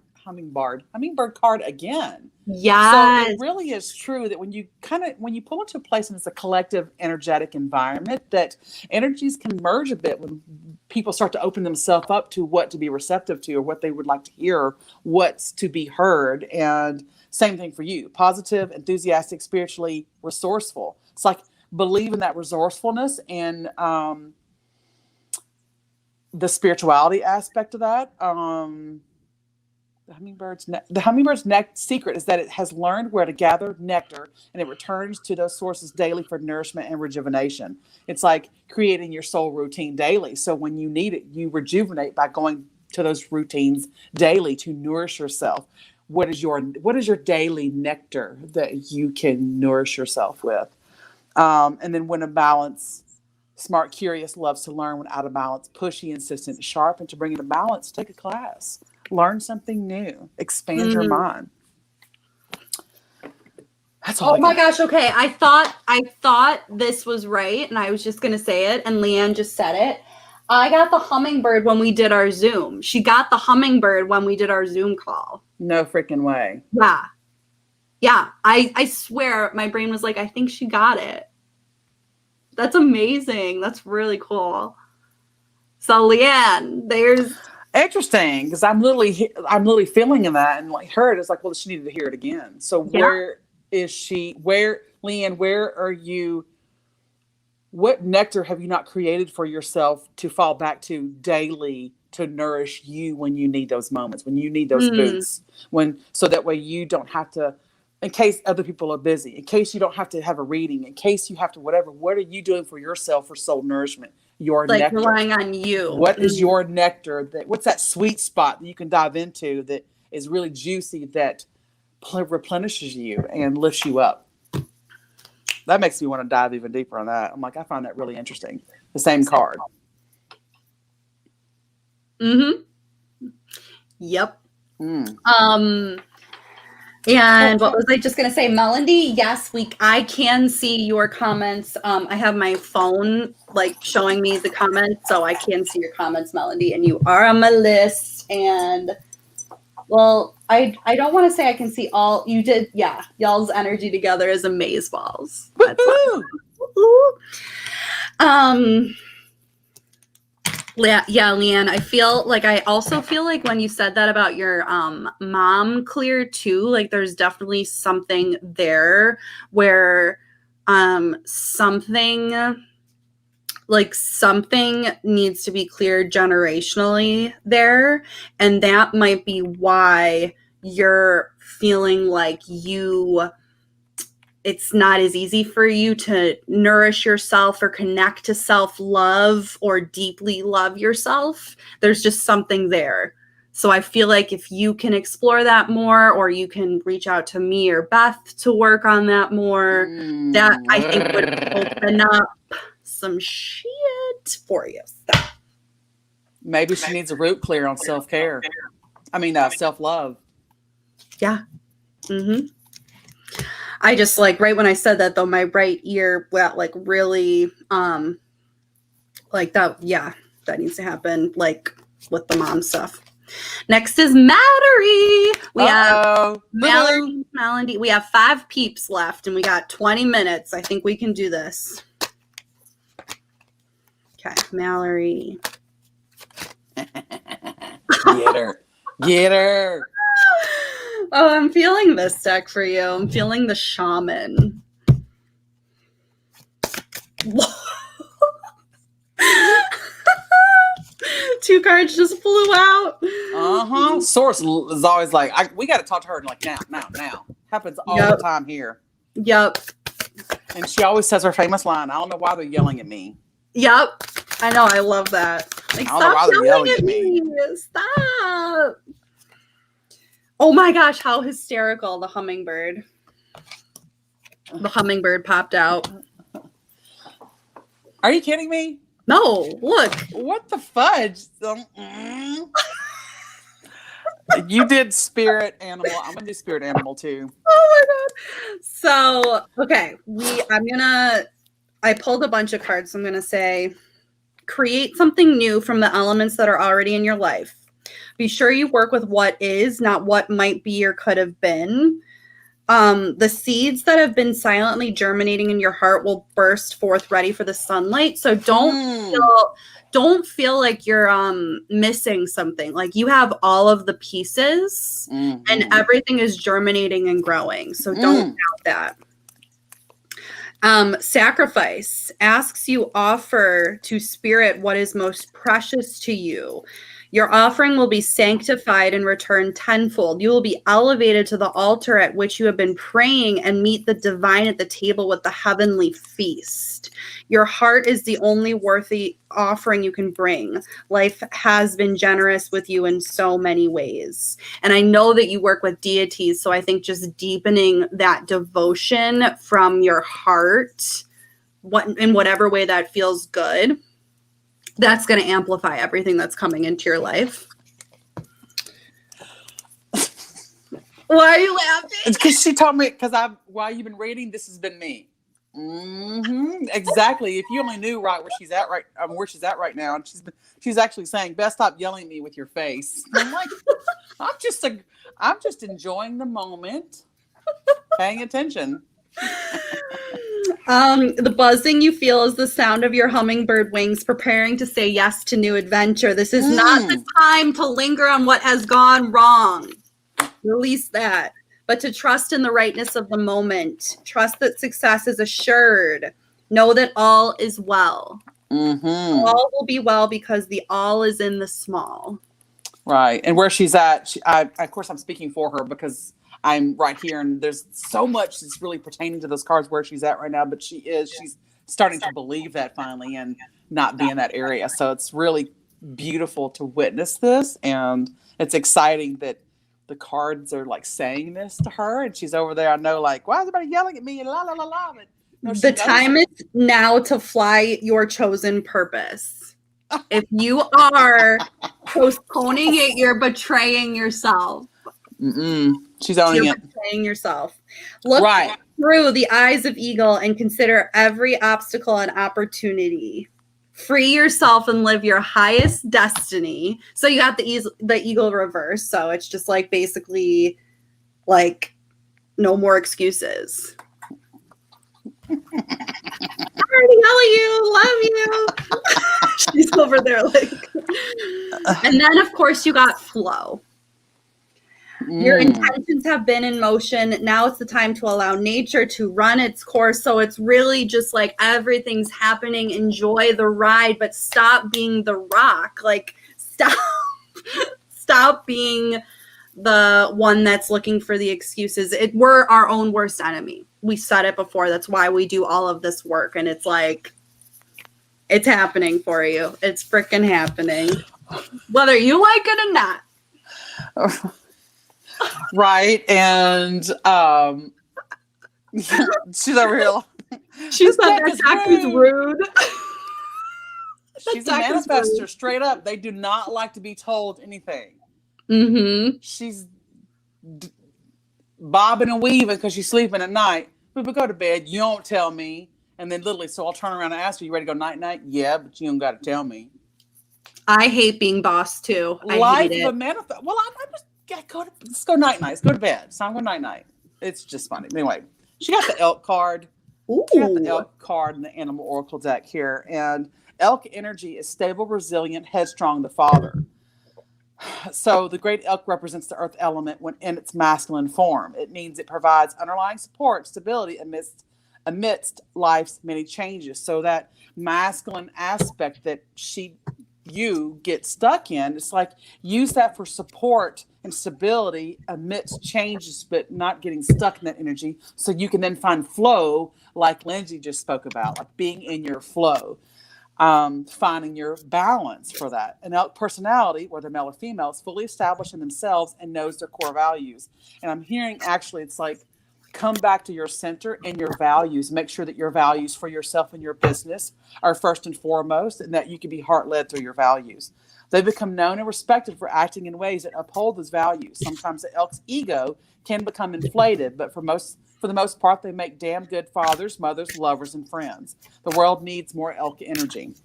card again. Yes. So it really is true that when you pull into a place and it's a collective energetic environment, that energies can merge a bit when people start to open themselves up to what to be receptive to or what they would like to hear, what's to be heard. And same thing for you, positive, enthusiastic, spiritually resourceful. It's like believe in that resourcefulness and the spirituality aspect of that. The hummingbird's secret is that it has learned where to gather nectar and it returns to those sources daily for nourishment and rejuvenation. It's like creating your soul routine daily. So when you need it, you rejuvenate by going to those routines daily to nourish yourself. What is your daily nectar that you can nourish yourself with? And then when in balance, smart, curious, loves to learn. When out of balance, pushy, insistent, sharp. And to bring it to balance, take a class. Learn something new. Expand your mind. That's all. Oh my gosh. Okay. I thought this was right. And I was just going to say it. And Leanne just said it. I got the hummingbird when we did our Zoom. She got the hummingbird when we did our Zoom call. No freaking way. Yeah. Yeah. I swear my brain was like, I think she got it. That's amazing. That's really cool. So Leanne, there's interesting because I'm literally feeling in that and like heard it's like, well, she needed to hear it again. So yeah. Where is she? Leanne, where are you? What nectar have you not created for yourself to fall back to daily to nourish you when you need those moments, when you need those boosts, so that way you don't have to, in case other people are busy, in case you don't have to have a reading, in case you have to whatever, what are you doing for yourself for soul nourishment? Your like nectar. Relying on you. What is your nectar? What's that sweet spot that you can dive into that is really juicy that replenishes you and lifts you up? That makes me want to dive even deeper on that. I'm like, I find that really interesting. The same card. Yep. And what was I just going to say? Melody, yes, I can see your comments. I have my phone like showing me the comments, so I can see your comments, Melody, and you are on my list. And well, I don't want to say I can see all you did. Yeah, y'all's energy together is amazeballs. Yeah, Leanne, I also feel like when you said that about your mom clear too, like there's definitely something there where something needs to be cleared generationally there, and that might be why you're feeling like it's not as easy for you to nourish yourself or connect to self-love or deeply love yourself. There's just something there. So I feel like if you can explore that more, or you can reach out to me or Beth to work on that more, that I think would open up some shit for you. So. Maybe she needs a root clear on self-care. Self-love. Yeah. I just right when I said that though, my right ear really that. Yeah, that needs to happen with the mom stuff. Next is Mallory. We have Melody. We have 5 peeps left and we got 20 minutes. I think we can do this. Okay, Mallory. Get her. Oh, I'm feeling this deck for you. I'm feeling the shaman. 2 cards just flew out. Source is always like, we got to talk to her. Like now. Happens all the time here. Yep. And she always says her famous line. I don't know why they're yelling at me. Yep. I know. I love that. Like, I don't know why they're yelling at me. Stop. Oh my gosh, how hysterical the hummingbird. The hummingbird popped out. Are you kidding me? No, look. What the fudge? You did spirit animal. I'm going to do spirit animal too. Oh my God. So, okay. I pulled a bunch of cards. So I'm going to say, create something new from the elements that are already in your life. Be sure you work with what is, not what might be or could have been. The seeds that have been silently germinating in your heart will burst forth ready for the sunlight. So don't feel like you're missing something. Like, you have all of the pieces and everything is germinating and growing. So don't doubt that. Sacrifice asks you offer to spirit what is most precious to you. Your offering will be sanctified and returned tenfold. You will be elevated to the altar at which you have been praying and meet the divine at the table with the heavenly feast. Your heart is the only worthy offering you can bring. Life has been generous with you in so many ways. And I know that you work with deities, so I think just deepening that devotion from your heart, in whatever way that feels good, that's going to amplify everything that's coming into your life. Why are you laughing? It's because she told me, while you've been reading, this has been me. Exactly. If you only knew where she's at right now, and she's actually saying, Beth, stop yelling at me with your face. And I'm like, I'm just enjoying the moment, paying attention. The buzzing you feel is the sound of your hummingbird wings preparing to say yes to new adventure. This is not the time to linger on what has gone wrong. Release that. But to trust in the rightness of the moment. Trust that success is assured. Know that all is well. All will be well because the all is in the small. Right. And where she's at, of course, I'm speaking for her because I'm right here, and there's so much that's really pertaining to those cards where she's at right now, but she's starting to believe that finally and not be in that area. So it's really beautiful to witness this, and it's exciting that the cards are like saying this to her, and she's over there. I know, like, why is everybody yelling at me? And la la la la. But no, the time is now to fly your chosen purpose. If you are postponing it, you're betraying yourself. She's owning it. Betraying yourself. Look through the eyes of eagle and consider every obstacle an opportunity. Free yourself and live your highest destiny. So you got the eagle reverse. So it's just like basically like no more excuses. I already love you. She's over there like. And then of course you got flow. Your intentions have been in motion. Now it's the time to allow nature to run its course. So it's really just like everything's happening. Enjoy the ride, but stop being the rock. Like stop being the one that's looking for the excuses. We're our own worst enemy. We said it before. That's why we do all of this work. And it's like, it's happening for you. It's freaking happening. Whether you like it or not. Right. And she's over here. She said that deck is rude. She's a manifester, straight up. They do not like to be told anything. She's bobbing and weaving because she's sleeping at night. We would go to bed. You don't tell me. And then literally, so I'll turn around and ask her, you ready to go night-night? Yeah, but you don't got to tell me. I hate being boss too. Life of a manifest. Well, I'm just let's go night-night. Let's go to bed. So I'm going night-night. It's just funny. Anyway, she got the elk card. Ooh. She got the elk card in the animal oracle deck here. And elk energy is stable, resilient, headstrong, the father. So the great elk represents the earth element when in its masculine form. It means it provides underlying support, stability amidst life's many changes. So that masculine aspect that she you get stuck in. It's like use that for support and stability amidst changes, but not getting stuck in that energy. So you can then find flow, like Lindsay just spoke about, like being in your flow, finding your balance for that. And personality, whether male or female, is fully established in themselves and knows their core values. And I'm hearing actually, it's like, come back to your center and your values. Make sure that your values for yourself and your business are first and foremost, and that you can be heart-led through your values. They become known and respected for acting in ways that uphold those values. Sometimes the elk's ego can become inflated, but for the most part, they make damn good fathers, mothers, lovers, and friends. The world needs more elk energy.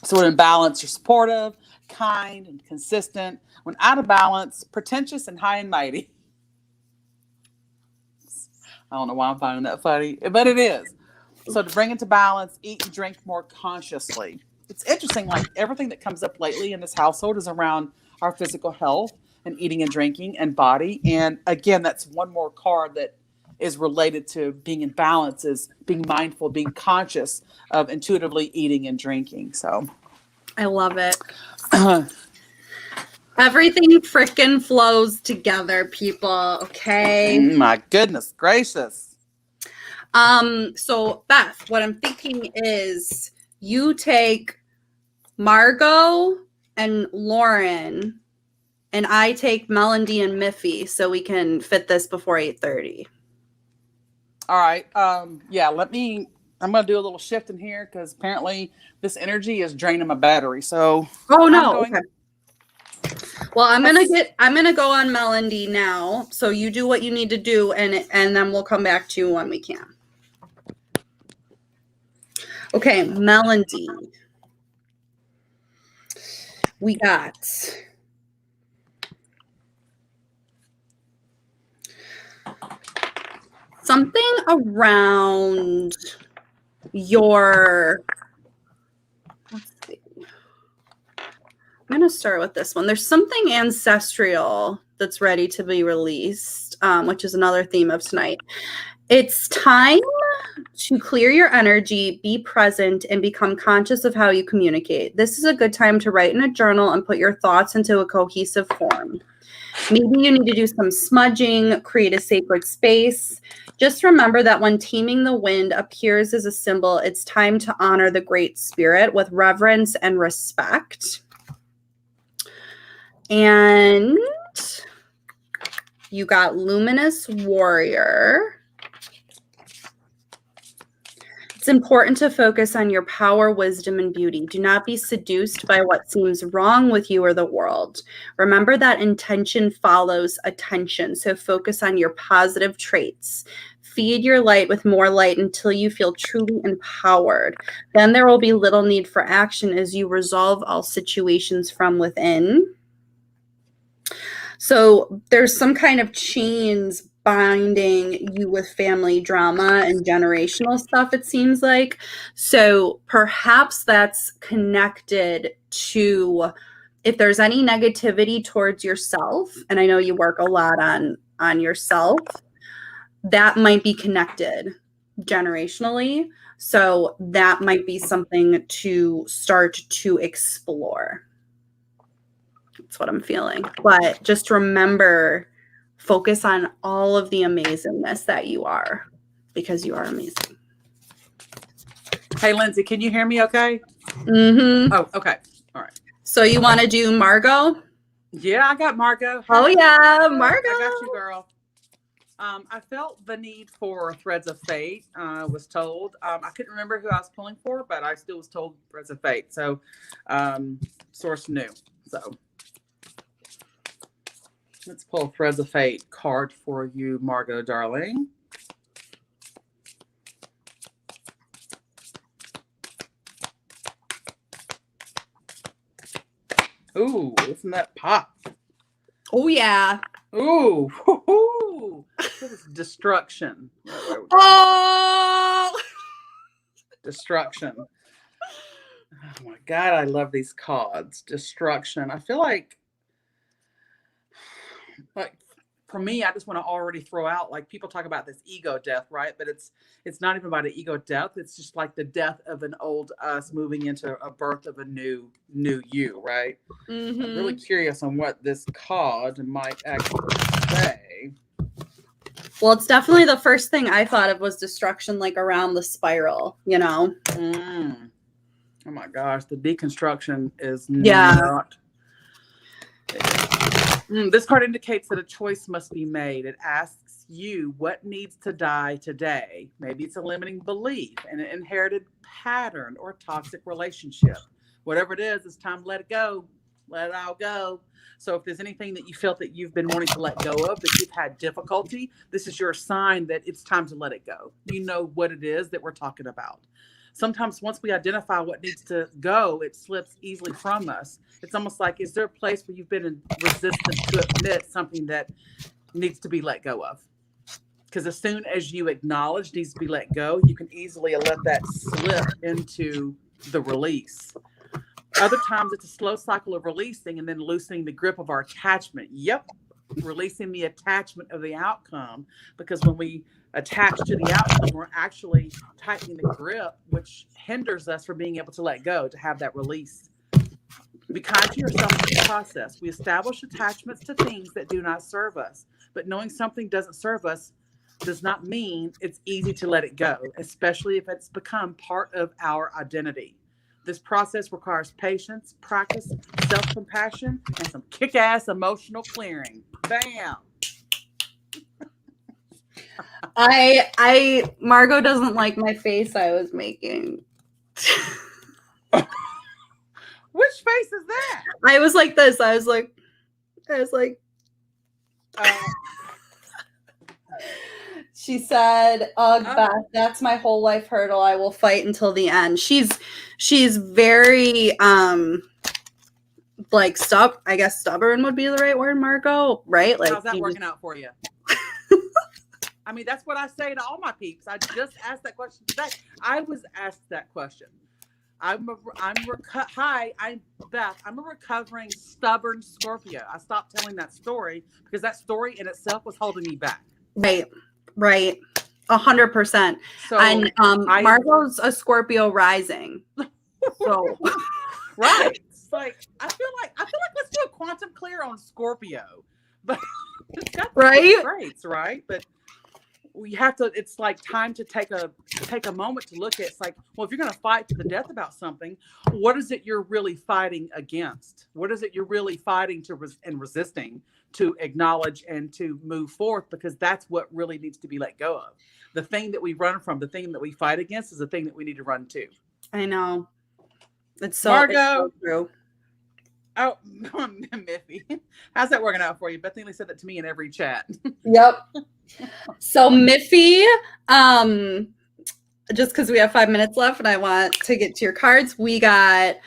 So when in balance, you're supportive, kind, and consistent. When out of balance, pretentious and high and mighty. I don't know why I'm finding that funny, but it is. So to bring it to balance, eat and drink more consciously. It's interesting, like everything that comes up lately in this household is around our physical health and eating and drinking and body. And again, that's one more card that is related to being in balance, is being mindful, being conscious of intuitively eating and drinking. So I love it. Everything frickin' flows together, people. Okay. My goodness gracious. So Beth, what I'm thinking is you take Margot and Lauren, and I take Melody and Miffy, so we can fit this before 8:30. All right. Yeah, I'm going to do a little shift in here because apparently this energy is draining my battery. So, oh no. Okay. Well, I'm gonna go on Melody now. So you do what you need to do, and then we'll come back to you when we can. Okay, Melody. We got something around your. Let's see. I'm going to start with this one. There's something ancestral that's ready to be released, which is another theme of tonight. It's time to clear your energy, be present, and become conscious of how you communicate. This is a good time to write in a journal and put your thoughts into a cohesive form. Maybe you need to do some smudging, create a sacred space. Just remember that when Taming the Wind appears as a symbol, it's time to honor the Great Spirit with reverence and respect. And you got Luminous Warrior. It's important to focus on your power, wisdom, and beauty. Do not be seduced by what seems wrong with you or the world. Remember that intention follows attention, so focus on your positive traits. Feed your light with more light until you feel truly empowered. Then there will be little need for action as you resolve all situations from within. So there's some kind of chains binding you with family drama and generational stuff, it seems like. So perhaps that's connected to if there's any negativity towards yourself, and I know you work a lot on yourself, that might be connected generationally. So that might be something to start to explore. That's what I'm feeling. But just remember, focus on all of the amazingness that you are, because you are amazing. Hey, Lindsay, can you hear me okay? Mm-hmm. Oh, okay. All right. So you want to do Margot? Yeah, I got Margot. Oh, yeah, Margot. I got you, girl. I felt the need for Threads of Fate. I was told. I couldn't remember who I was pulling for, but I still was told Threads of Fate. So, source knew. So, let's pull Threads of Fate card for you, Margot, darling. Ooh, isn't that pop? Oh, yeah. Ooh, woo-hoo. This is destruction. Oh! Destruction. Oh my God, I love these cards. Destruction. I feel like for me, I just want to already throw out, like, people talk about this ego death, right? But it's not even about an ego death. It's just like the death of an old us moving into a birth of a new you, right? Mm-hmm. I'm really curious on what this card might actually say. Well, it's definitely the first thing I thought of was destruction, like around the spiral, you know? Oh my gosh, the deconstruction is Yeah. not. This card indicates that a choice must be made. It asks you what needs to die today. Maybe it's a limiting belief, an inherited pattern, or toxic relationship. Whatever it is, it's time to let it go. Let it all go. So if there's anything that you felt that you've been wanting to let go of, that you've had difficulty, this is your sign that it's time to let it go. You know what it is that we're talking about. Sometimes once we identify what needs to go, it slips easily from us. It's almost like, is there a place where you've been in resistance to admit something that needs to be let go of? Because as soon as you acknowledge needs to be let go, you can easily let that slip into the release. Other times it's a slow cycle of releasing and then loosening the grip of our attachment. Yep, releasing the attachment of the outcome, because when we attach to the outcome, we're actually tightening the grip, which hinders us from being able to let go, to have that release. Be kind to yourself in the process. We establish attachments to things that do not serve us, but knowing something doesn't serve us does not mean it's easy to let it go, especially if it's become part of our identity. This process requires patience, practice, self-compassion, and some kick-ass emotional clearing. Bam! Margot doesn't like my face I was making. Which face is that? I was like this. I was like, she said, Beth, that's my whole life hurdle. I will fight until the end. She's very, like, I guess stubborn would be the right word, Margot, right? Like, how's that working out for you? I mean, that's what I say to all my peeps. I just asked that question today. I was asked that question. I'm Beth. I'm a recovering stubborn Scorpio. I stopped telling that story because that story in itself was holding me back. Right. 100%. So, and Margot's a Scorpio rising. So right. It's like I feel like let's do a quantum clear on Scorpio. But it's got the traits, right? But we have to, it's like time to take a moment to look at, it's like, well, if you're going to fight to the death about something, what is it you're really fighting against? What is it you're really fighting and resisting to acknowledge and to move forth? Because that's what really needs to be let go of. The thing that we run from, the thing that we fight against, is the thing that we need to run to. I know. It's so true. Oh, Miffy. How's that working out for you? Beth Neeley said that to me in every chat. Yep. So Miffy, just because we have 5 minutes left and I want to get to your cards, we got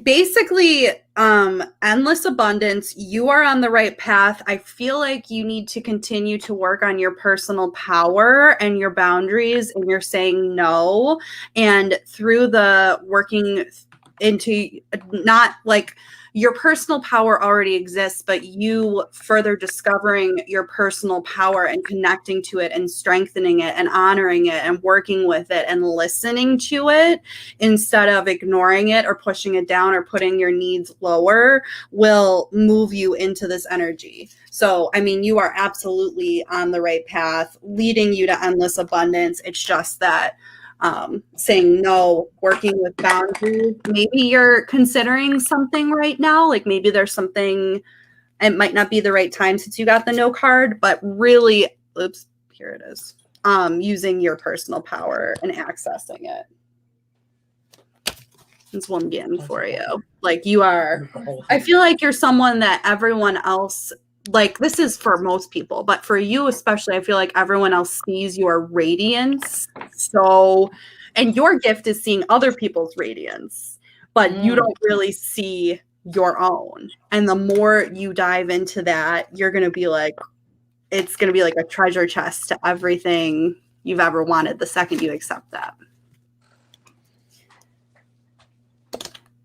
basically endless abundance. You are on the right path. I feel like you need to continue to work on your personal power and your boundaries, and you're saying no. And through the working into, not like your personal power already exists, but you further discovering your personal power and connecting to it and strengthening it and honoring it and working with it and listening to it instead of ignoring it or pushing it down or putting your needs lower will move you into this energy. So, I mean, you are absolutely on the right path, leading you to endless abundance. It's just that saying no, working with boundaries. Maybe you're considering something right now, like maybe there's something, it might not be the right time since you got the no card, but really, here it is, using your personal power and accessing it. That's what I'm getting for you. Like you are, I feel like you're someone that everyone else, like this is for most people, but for you especially, I feel like everyone else sees your radiance. So, and your gift is seeing other people's radiance, but you don't really see your own. And the more you dive into that, you're going to be like, it's going to be like a treasure chest to everything you've ever wanted the second you accept that.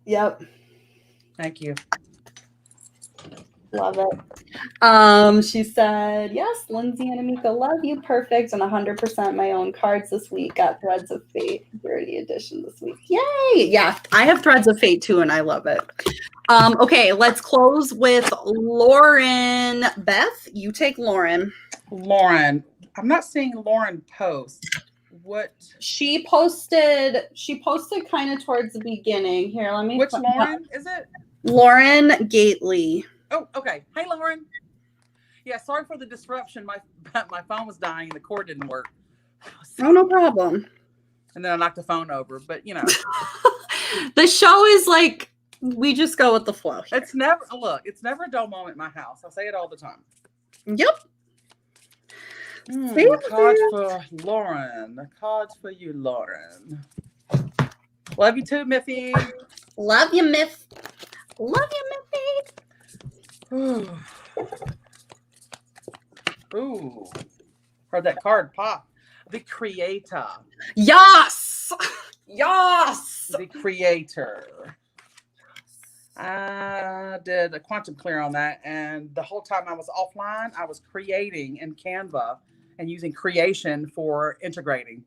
Yep. Thank you. Love it. She said, yes, Lindsay and Amika, love you. Perfect. And 100% my own cards this week. Got Threads of Fate, 30 edition this week. Yay. Yeah, I have Threads of Fate too, and I love it. Okay, let's close with Lauren. Beth, you take Lauren. Lauren. I'm not seeing Lauren post. What? She posted kind of towards the beginning. Here, let me. Which Lauren is it? Lauren Gately. Oh, okay. Hey, Lauren. Yeah, sorry for the disruption. My phone was dying and the cord didn't work. Oh, no problem. And then I knocked the phone over. But, you know. The show is like, we just go with the flow here. It's never a dull moment in my house. I say it all the time. Yep. Card for Lauren. A card for you, Lauren. Love you too, Miffy. Love you, Miff. Love you, Miffy. Ooh. Heard that card pop. The creator. Yes. Yes. The creator. I did a quantum clear on that, and the whole time I was offline, I was creating in Canva and using creation for integrating.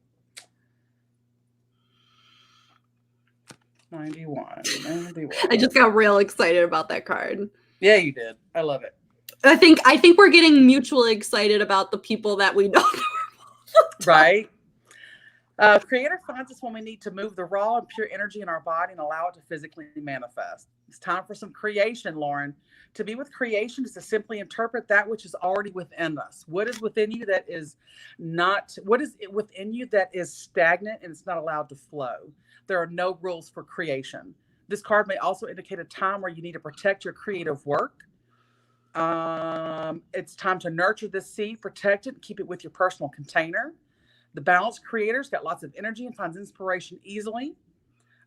91. I just got real excited about that card. Yeah, you did. I love it. I think we're getting mutually excited about the people that we know. Right? Creator finds us when we need to move the raw and pure energy in our body and allow it to physically manifest. It's time for some creation, Lauren. To be with creation is to simply interpret that which is already within us. What is within you that is within you that is stagnant and it's not allowed to flow? There are no rules for creation. This card may also indicate a time where you need to protect your creative work. It's time to nurture this seed, protect it, and keep it with your personal container. The balanced creator's got lots of energy and finds inspiration easily.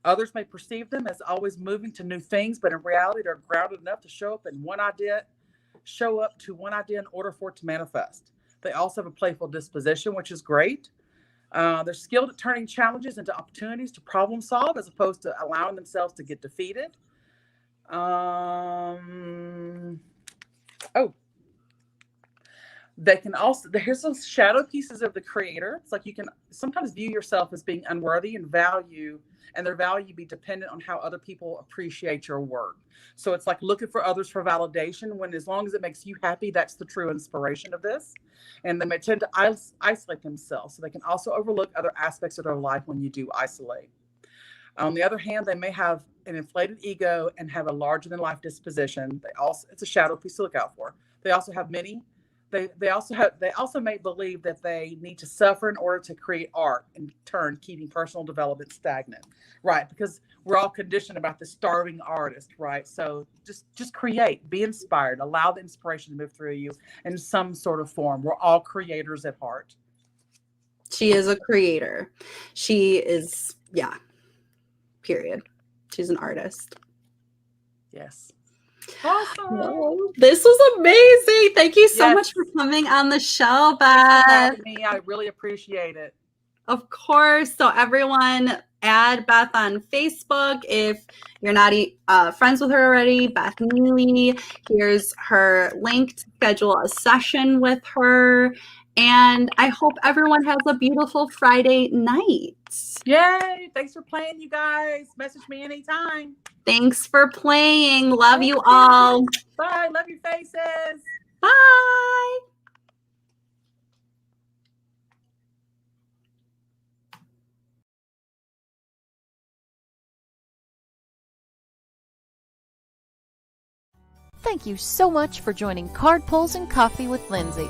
Others may perceive them as always moving to new things, but in reality, they're grounded enough to show up to one idea in order for it to manifest. They also have a playful disposition, which is great. They're skilled at turning challenges into opportunities to problem solve as opposed to allowing themselves to get defeated. They can also, here's some shadow pieces of the creator. It's like you can sometimes view yourself as being unworthy and their value be dependent on how other people appreciate your work. So it's like looking for others for validation when, as long as it makes you happy, that's the true inspiration of this. And they may tend to isolate themselves. So they can also overlook other aspects of their life when you do isolate. On the other hand, they may have an inflated ego and have a larger than life disposition. It's a shadow piece to look out for. They also have They also may believe that they need to suffer in order to create art, in turn keeping personal development stagnant, right? Because we're all conditioned about the starving artist, right? So just create, be inspired, allow the inspiration to move through you in some sort of form. We're all creators at heart. She is a creator. She is, yeah, period. She's an artist. Yes. Awesome. Oh, this was amazing. Thank you so much for coming on the show, Beth. Thanks for having me. I really appreciate it. Of course. So everyone, add Beth on Facebook if you're not friends with her already. Beth Neeley. Here's her link to schedule a session with her. And I hope everyone has a beautiful Friday night. Yay. Thanks for playing, you guys. Message me anytime. Thanks for playing. Love you all. Bye. Love your faces. Bye. Thank you so much for joining Card Pulls and Coffee with Lindsay.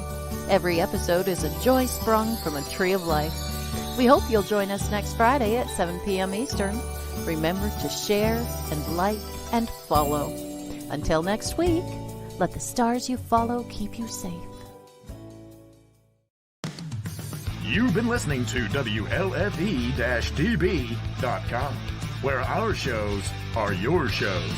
Every episode is a joy sprung from a tree of life. We hope you'll join us next Friday at 7 p.m. Eastern. Remember to share and like and follow. Until next week, let the stars you follow keep you safe. You've been listening to WLFE-DB.com, where our shows are your shows.